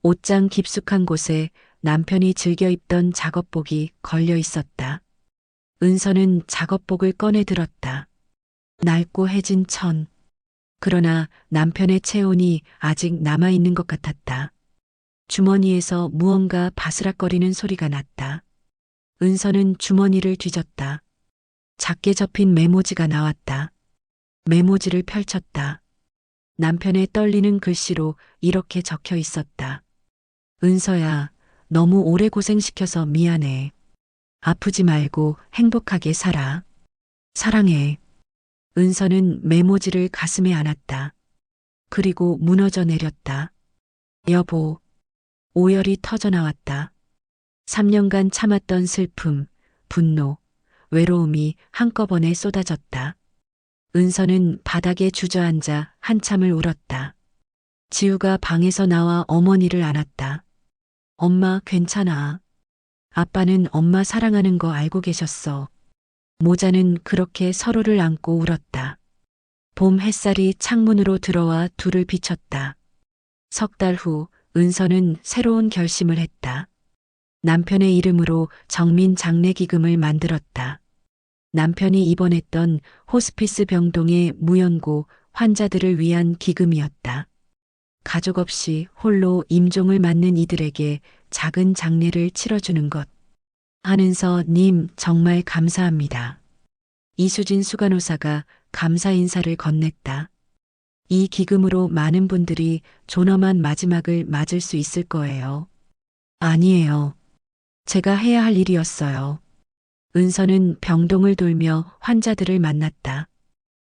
옷장 깊숙한 곳에 남편이 즐겨 입던 작업복이 걸려 있었다. 은서는 작업복을 꺼내 들었다. 낡고 해진 천. 그러나 남편의 체온이 아직 남아있는 것 같았다. 주머니에서 무언가 바스락거리는 소리가 났다. 은서는 주머니를 뒤졌다. 작게 접힌 메모지가 나왔다. 메모지를 펼쳤다. 남편의 떨리는 글씨로 이렇게 적혀 있었다. 은서야, 너무 오래 고생시켜서 미안해. 아프지 말고 행복하게 살아. 사랑해. 은서는 메모지를 가슴에 안았다. 그리고 무너져 내렸다. 여보. 오열이 터져 나왔다. 3년간 참았던 슬픔, 분노, 외로움이 한꺼번에 쏟아졌다. 은서는 바닥에 주저앉아 한참을 울었다. 지우가 방에서 나와 어머니를 안았다. 엄마 괜찮아. 아빠는 엄마 사랑하는 거 알고 계셨어. 모자는 그렇게 서로를 안고 울었다. 봄 햇살이 창문으로 들어와 둘을 비췄다. 석 달 후 은서는 새로운 결심을 했다. 남편의 이름으로 정민 장례기금을 만들었다. 남편이 입원했던 호스피스 병동의 무연고 환자들을 위한 기금이었다. 가족 없이 홀로 임종을 맞는 이들에게 작은 장례를 치러주는 것. 한은서님 정말 감사합니다. 이수진 수간호사가 감사 인사를 건넸다. 이 기금으로 많은 분들이 존엄한 마지막을 맞을 수 있을 거예요. 아니에요. 제가 해야 할 일이었어요. 은서는 병동을 돌며 환자들을 만났다.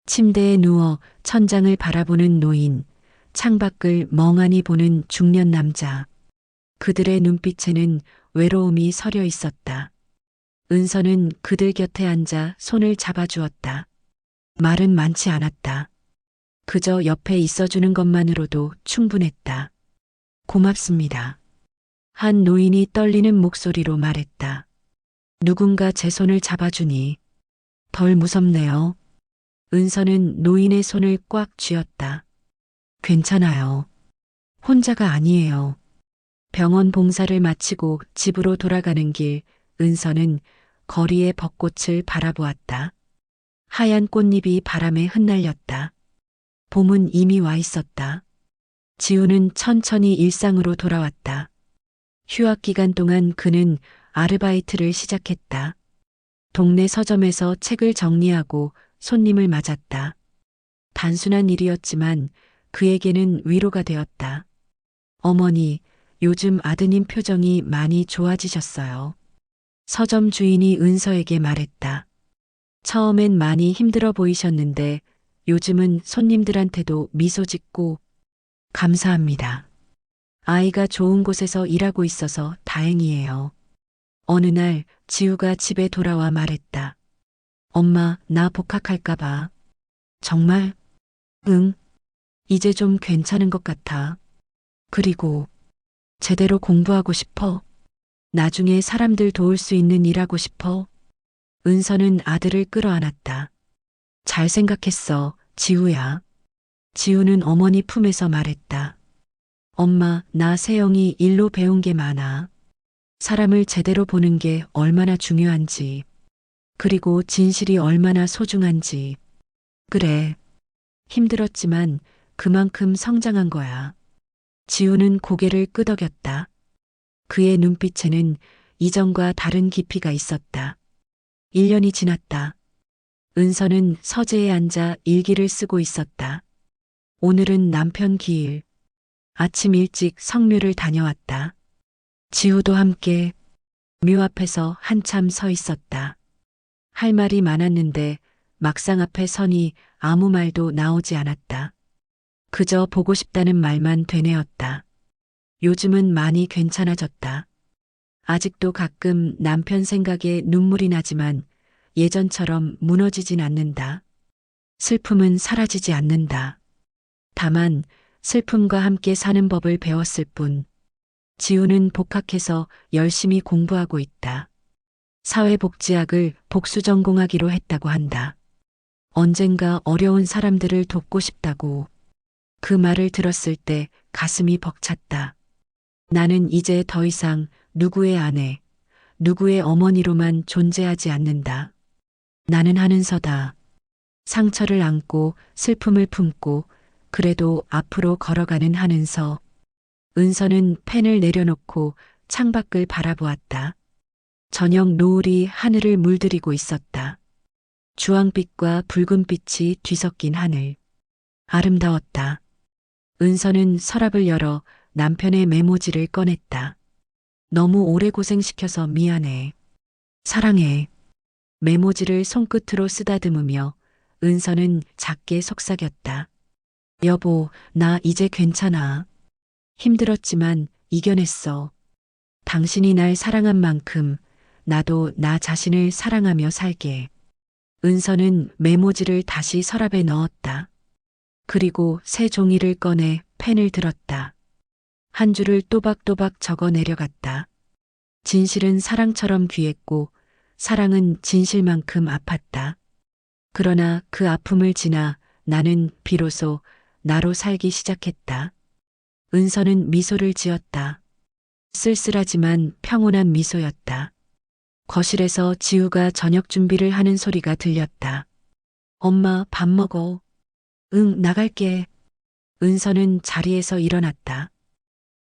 침대에 누워 천장을 바라보는 노인, 창밖을 멍하니 보는 중년 남자. 그들의 눈빛에는 외로움이 서려 있었다. 은서는 그들 곁에 앉아 손을 잡아주었다. 말은 많지 않았다. 그저 옆에 있어주는 것만으로도 충분했다. 고맙습니다. 한 노인이 떨리는 목소리로 말했다. 누군가 제 손을 잡아주니 덜 무섭네요. 은서는 노인의 손을 꽉 쥐었다. 괜찮아요. 혼자가 아니에요. 병원 봉사를 마치고 집으로 돌아가는 길, 은서는 거리의 벚꽃을 바라보았다. 하얀 꽃잎이 바람에 흩날렸다. 봄은 이미 와 있었다. 지우는 천천히 일상으로 돌아왔다. 휴학 기간 동안 그는 아르바이트를 시작했다. 동네 서점에서 책을 정리하고 손님을 맞았다. 단순한 일이었지만 그에게는 위로가 되었다. 어머니, 요즘 아드님 표정이 많이 좋아지셨어요. 서점 주인이 은서에게 말했다. 처음엔 많이 힘들어 보이셨는데 요즘은 손님들한테도 미소 짓고 감사합니다. 아이가 좋은 곳에서 일하고 있어서 다행이에요. 어느 날 지우가 집에 돌아와 말했다. 엄마, 나 복학할까봐. 정말? 응. 이제 좀 괜찮은 것 같아. 그리고 제대로 공부하고 싶어. 나중에 사람들 도울 수 있는 일 하고 싶어. 은서는 아들을 끌어안았다. 잘 생각했어, 지우야. 지우는 어머니 품에서 말했다. 엄마, 나 세영이 일로 배운 게 많아. 사람을 제대로 보는 게 얼마나 중요한지. 그리고 진실이 얼마나 소중한지. 그래. 힘들었지만 그만큼 성장한 거야. 지우는 고개를 끄덕였다. 그의 눈빛에는 이전과 다른 깊이가 있었다. 1년이 지났다. 은서는 서재에 앉아 일기를 쓰고 있었다. 오늘은 남편 기일. 아침 일찍 성묘를 다녀왔다. 지우도 함께 묘 앞에서 한참 서 있었다. 할 말이 많았는데 막상 앞에 서니 아무 말도 나오지 않았다. 그저 보고 싶다는 말만 되뇌었다. 요즘은 많이 괜찮아졌다. 아직도 가끔 남편 생각에 눈물이 나지만 예전처럼 무너지진 않는다. 슬픔은 사라지지 않는다. 다만 슬픔과 함께 사는 법을 배웠을 뿐. 지우는 복학해서 열심히 공부하고 있다. 사회복지학을 복수 전공하기로 했다고 한다. 언젠가 어려운 사람들을 돕고 싶다고. 그 말을 들었을 때 가슴이 벅찼다. 나는 이제 더 이상 누구의 아내, 누구의 어머니로만 존재하지 않는다. 나는 한은서다. 상처를 안고 슬픔을 품고 그래도 앞으로 걸어가는 한은서. 은서는 펜을 내려놓고 창밖을 바라보았다. 저녁 노을이 하늘을 물들이고 있었다. 주황빛과 붉은빛이 뒤섞인 하늘. 아름다웠다. 은서는 서랍을 열어 남편의 메모지를 꺼냈다. 너무 오래 고생시켜서 미안해. 사랑해. 메모지를 손끝으로 쓰다듬으며 은서는 작게 속삭였다. 여보, 나 이제 괜찮아. 힘들었지만 이겨냈어. 당신이 날 사랑한 만큼 나도 나 자신을 사랑하며 살게. 은서는 메모지를 다시 서랍에 넣었다. 그리고 새 종이를 꺼내 펜을 들었다. 한 줄을 또박또박 적어 내려갔다. 진실은 사랑처럼 귀했고 사랑은 진실만큼 아팠다. 그러나 그 아픔을 지나 나는 비로소 나로 살기 시작했다. 은서는 미소를 지었다. 쓸쓸하지만 평온한 미소였다. 거실에서 지우가 저녁 준비를 하는 소리가 들렸다. 엄마, 밥 먹어. 응, 나갈게. 은서는 자리에서 일어났다.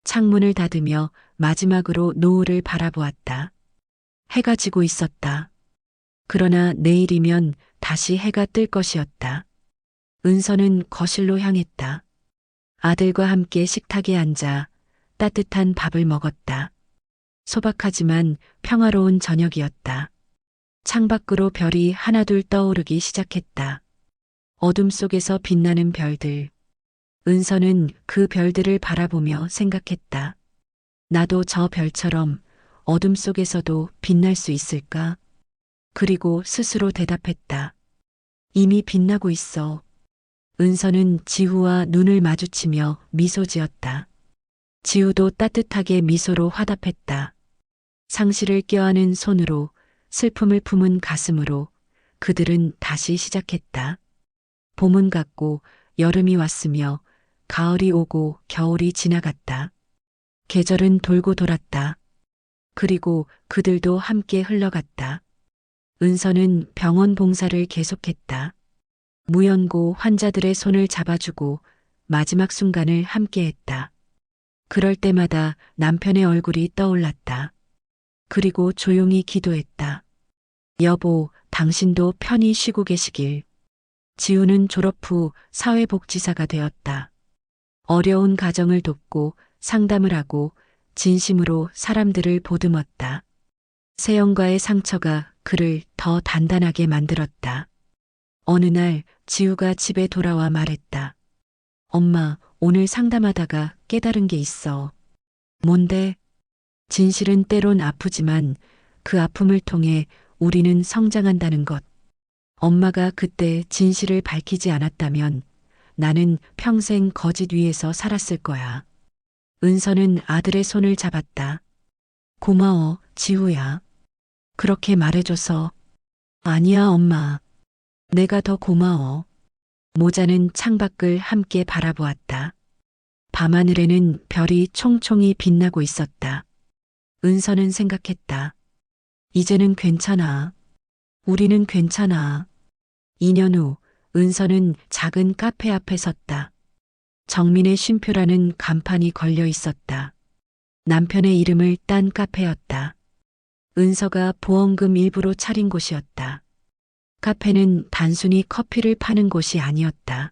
창문을 닫으며 마지막으로 노을을 바라보았다. 해가 지고 있었다. 그러나 내일이면 다시 해가 뜰 것이었다. 은서는 거실로 향했다. 아들과 함께 식탁에 앉아 따뜻한 밥을 먹었다. 소박하지만 평화로운 저녁이었다. 창밖으로 별이 하나둘 떠오르기 시작했다. 어둠 속에서 빛나는 별들. 은서는 그 별들을 바라보며 생각했다. 나도 저 별처럼 어둠 속에서도 빛날 수 있을까? 그리고 스스로 대답했다. 이미 빛나고 있어. 은서는 지우와 눈을 마주치며 미소 지었다. 지우도 따뜻하게 미소로 화답했다. 상실을 껴안은 손으로, 슬픔을 품은 가슴으로 그들은 다시 시작했다. 봄은 갔고 여름이 왔으며 가을이 오고 겨울이 지나갔다. 계절은 돌고 돌았다. 그리고 그들도 함께 흘러갔다. 은서는 병원 봉사를 계속했다. 무연고 환자들의 손을 잡아주고 마지막 순간을 함께했다. 그럴 때마다 남편의 얼굴이 떠올랐다. 그리고 조용히 기도했다. 여보, 당신도 편히 쉬고 계시길. 지우는 졸업 후 사회복지사가 되었다. 어려운 가정을 돕고 상담을 하고 진심으로 사람들을 보듬었다. 세영과의 상처가 그를 더 단단하게 만들었다. 어느 날 지우가 집에 돌아와 말했다. 엄마, 오늘 상담하다가 깨달은 게 있어. 뭔데? 진실은 때론 아프지만 그 아픔을 통해 우리는 성장한다는 것. 엄마가 그때 진실을 밝히지 않았다면 나는 평생 거짓 위에서 살았을 거야. 은서는 아들의 손을 잡았다. 고마워, 지우야. 그렇게 말해줘서. 아니야, 엄마. 내가 더 고마워. 모자는 창밖을 함께 바라보았다. 밤하늘에는 별이 총총히 빛나고 있었다. 은서는 생각했다. 이제는 괜찮아. 우리는 괜찮아. 2년 후 은서는 작은 카페 앞에 섰다. 정민의 쉼표라는 간판이 걸려 있었다. 남편의 이름을 딴 카페였다. 은서가 보험금 일부로 차린 곳이었다. 카페는 단순히 커피를 파는 곳이 아니었다.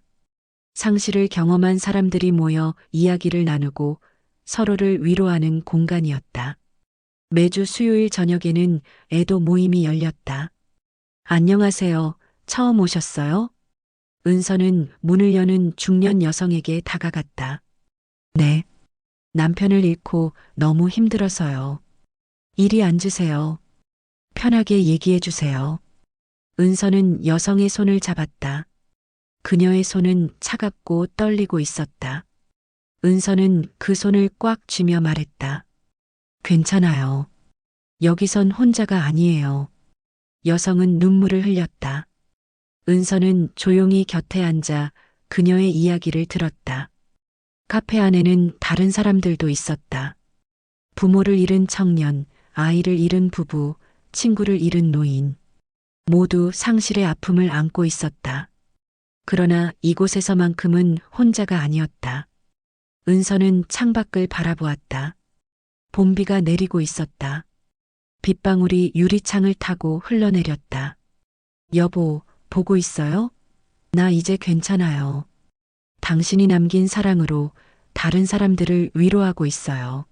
상실을 경험한 사람들이 모여 이야기를 나누고 서로를 위로하는 공간이었다. 매주 수요일 저녁에는 애도 모임이 열렸다. 안녕하세요. 처음 오셨어요? 은서는 문을 여는 중년 여성에게 다가갔다. 네. 남편을 잃고 너무 힘들어서요. 이리 앉으세요. 편하게 얘기해 주세요. 은서는 여성의 손을 잡았다. 그녀의 손은 차갑고 떨리고 있었다. 은서는 그 손을 꽉 쥐며 말했다. 괜찮아요. 여기선 혼자가 아니에요. 여성은 눈물을 흘렸다. 은서는 조용히 곁에 앉아 그녀의 이야기를 들었다. 카페 안에는 다른 사람들도 있었다. 부모를 잃은 청년, 아이를 잃은 부부, 친구를 잃은 노인. 모두 상실의 아픔을 안고 있었다. 그러나 이곳에서만큼은 혼자가 아니었다. 은서는 창밖을 바라보았다. 봄비가 내리고 있었다. 빗방울이 유리창을 타고 흘러내렸다. 여보, 보고 있어요? 나 이제 괜찮아요. 당신이 남긴 사랑으로 다른 사람들을 위로하고 있어요.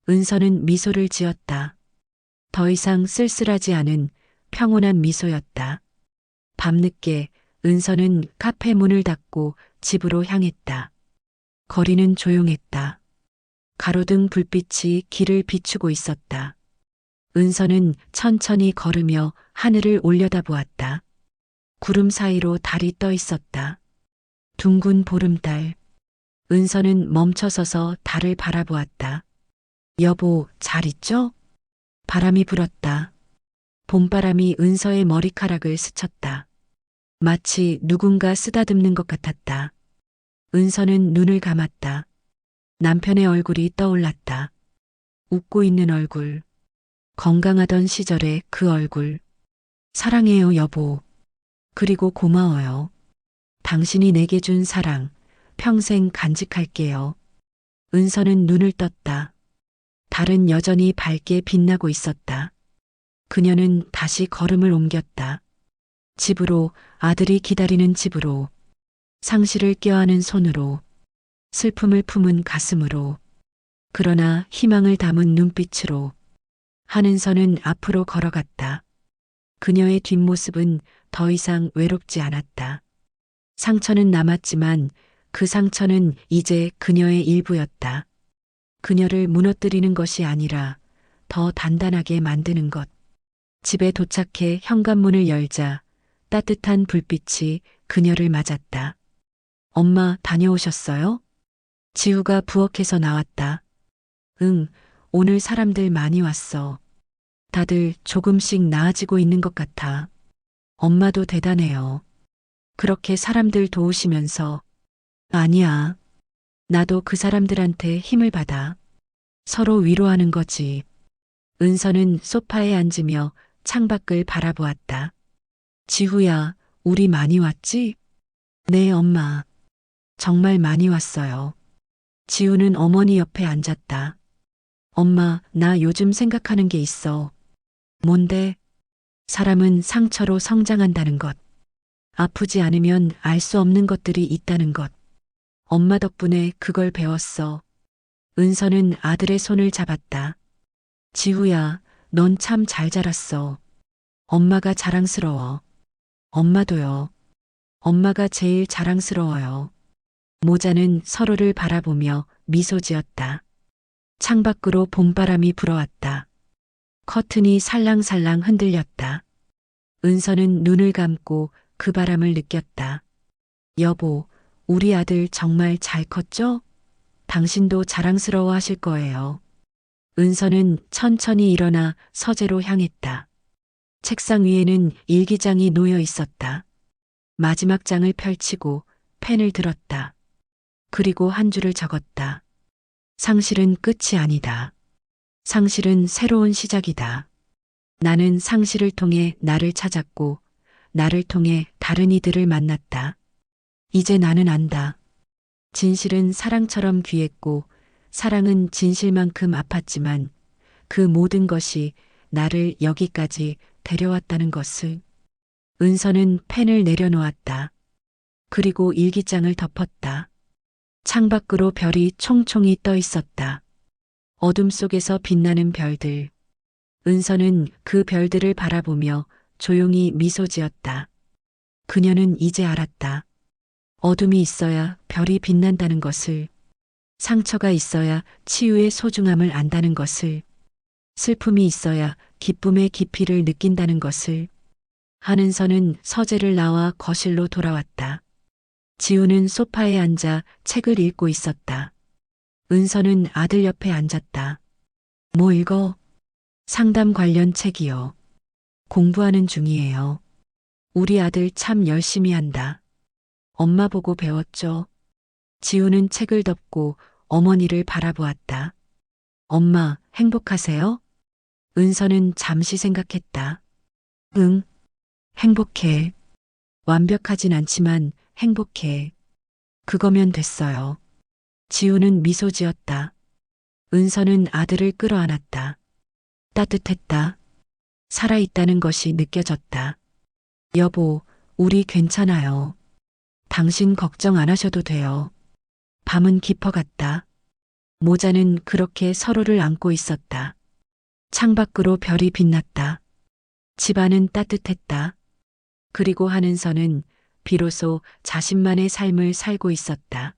은서는 미소를 지었다. 더 이상 쓸쓸하지 않은 평온한 미소였다. 밤늦게 은서는 카페 문을 닫고 집으로 향했다. 거리는 조용했다. 가로등 불빛이 길을 비추고 있었다. 은서는 천천히 걸으며 하늘을 올려다보았다. 구름 사이로 달이 떠 있었다. 둥근 보름달. 은서는 멈춰서서 달을 바라보았다. 여보, 잘 있죠? 바람이 불었다. 봄바람이 은서의 머리카락을 스쳤다. 마치 누군가 쓰다듬는 것 같았다. 은서는 눈을 감았다. 남편의 얼굴이 떠올랐다. 웃고 있는 얼굴. 건강하던 시절의 그 얼굴. 사랑해요, 여보. 그리고 고마워요. 당신이 내게 준 사랑, 평생 간직할게요. 은서는 눈을 떴다. 달은 여전히 밝게 빛나고 있었다. 그녀는 다시 걸음을 옮겼다. 집으로, 아들이 기다리는 집으로. 상실을 껴안은 손으로. 슬픔을 품은 가슴으로. 그러나 희망을 담은 눈빛으로. 한은서는 앞으로 걸어갔다. 그녀의 뒷모습은 더 이상 외롭지 않았다. 상처는 남았지만 그 상처는 이제 그녀의 일부였다. 그녀를 무너뜨리는 것이 아니라 더 단단하게 만드는 것. 집에 도착해 현관문을 열자 따뜻한 불빛이 그녀를 맞았다. 엄마, 다녀오셨어요? 지우가 부엌에서 나왔다. 응, 오늘 사람들 많이 왔어. 다들 조금씩 나아지고 있는 것 같아. 엄마도 대단해요. 그렇게 사람들 도우시면서. 아니야. 나도 그 사람들한테 힘을 받아. 서로 위로하는 거지. 은서는 소파에 앉으며 창밖을 바라보았다. 지후야, 우리 많이 왔지? 네, 엄마. 정말 많이 왔어요. 지우는 어머니 옆에 앉았다. 엄마, 나 요즘 생각하는 게 있어. 뭔데? 사람은 상처로 성장한다는 것. 아프지 않으면 알 수 없는 것들이 있다는 것. 엄마 덕분에 그걸 배웠어. 은서는 아들의 손을 잡았다. 지우야, 넌 참 잘 자랐어. 엄마가 자랑스러워. 엄마도요. 엄마가 제일 자랑스러워요. 모자는 서로를 바라보며 미소 지었다. 창밖으로 봄바람이 불어왔다. 커튼이 살랑살랑 흔들렸다. 은서는 눈을 감고 그 바람을 느꼈다. 여보, 우리 아들 정말 잘 컸죠? 당신도 자랑스러워 하실 거예요. 은서는 천천히 일어나 서재로 향했다. 책상 위에는 일기장이 놓여 있었다. 마지막 장을 펼치고 펜을 들었다. 그리고 한 줄을 적었다. 상실은 끝이 아니다. 상실은 새로운 시작이다. 나는 상실을 통해 나를 찾았고, 나를 통해 다른 이들을 만났다. 이제 나는 안다. 진실은 사랑처럼 귀했고, 사랑은 진실만큼 아팠지만, 그 모든 것이 나를 여기까지 데려왔다는 것을. 은서는 펜을 내려놓았다. 그리고 일기장을 덮었다. 창밖으로 별이 총총히 떠 있었다. 어둠 속에서 빛나는 별들. 은서는 그 별들을 바라보며 조용히 미소 지었다. 그녀는 이제 알았다. 어둠이 있어야 별이 빛난다는 것을. 상처가 있어야 치유의 소중함을 안다는 것을. 슬픔이 있어야 기쁨의 깊이를 느낀다는 것을. 한은서는 서재를 나와 거실로 돌아왔다. 지우는 소파에 앉아 책을 읽고 있었다. 은서는 아들 옆에 앉았다. 뭐 읽어? 상담 관련 책이요. 공부하는 중이에요. 우리 아들 참 열심히 한다. 엄마 보고 배웠죠. 지우는 책을 덮고 어머니를 바라보았다. 엄마, 행복하세요? 은서는 잠시 생각했다. 응, 행복해. 완벽하진 않지만 행복해. 그거면 됐어요. 지우는 미소 지었다. 은서는 아들을 끌어안았다. 따뜻했다. 살아있다는 것이 느껴졌다. 여보, 우리 괜찮아요. 당신 걱정 안 하셔도 돼요. 밤은 깊어갔다. 모자는 그렇게 서로를 안고 있었다. 창밖으로 별이 빛났다. 집안은 따뜻했다. 그리고 한은서는 비로소 자신만의 삶을 살고 있었다.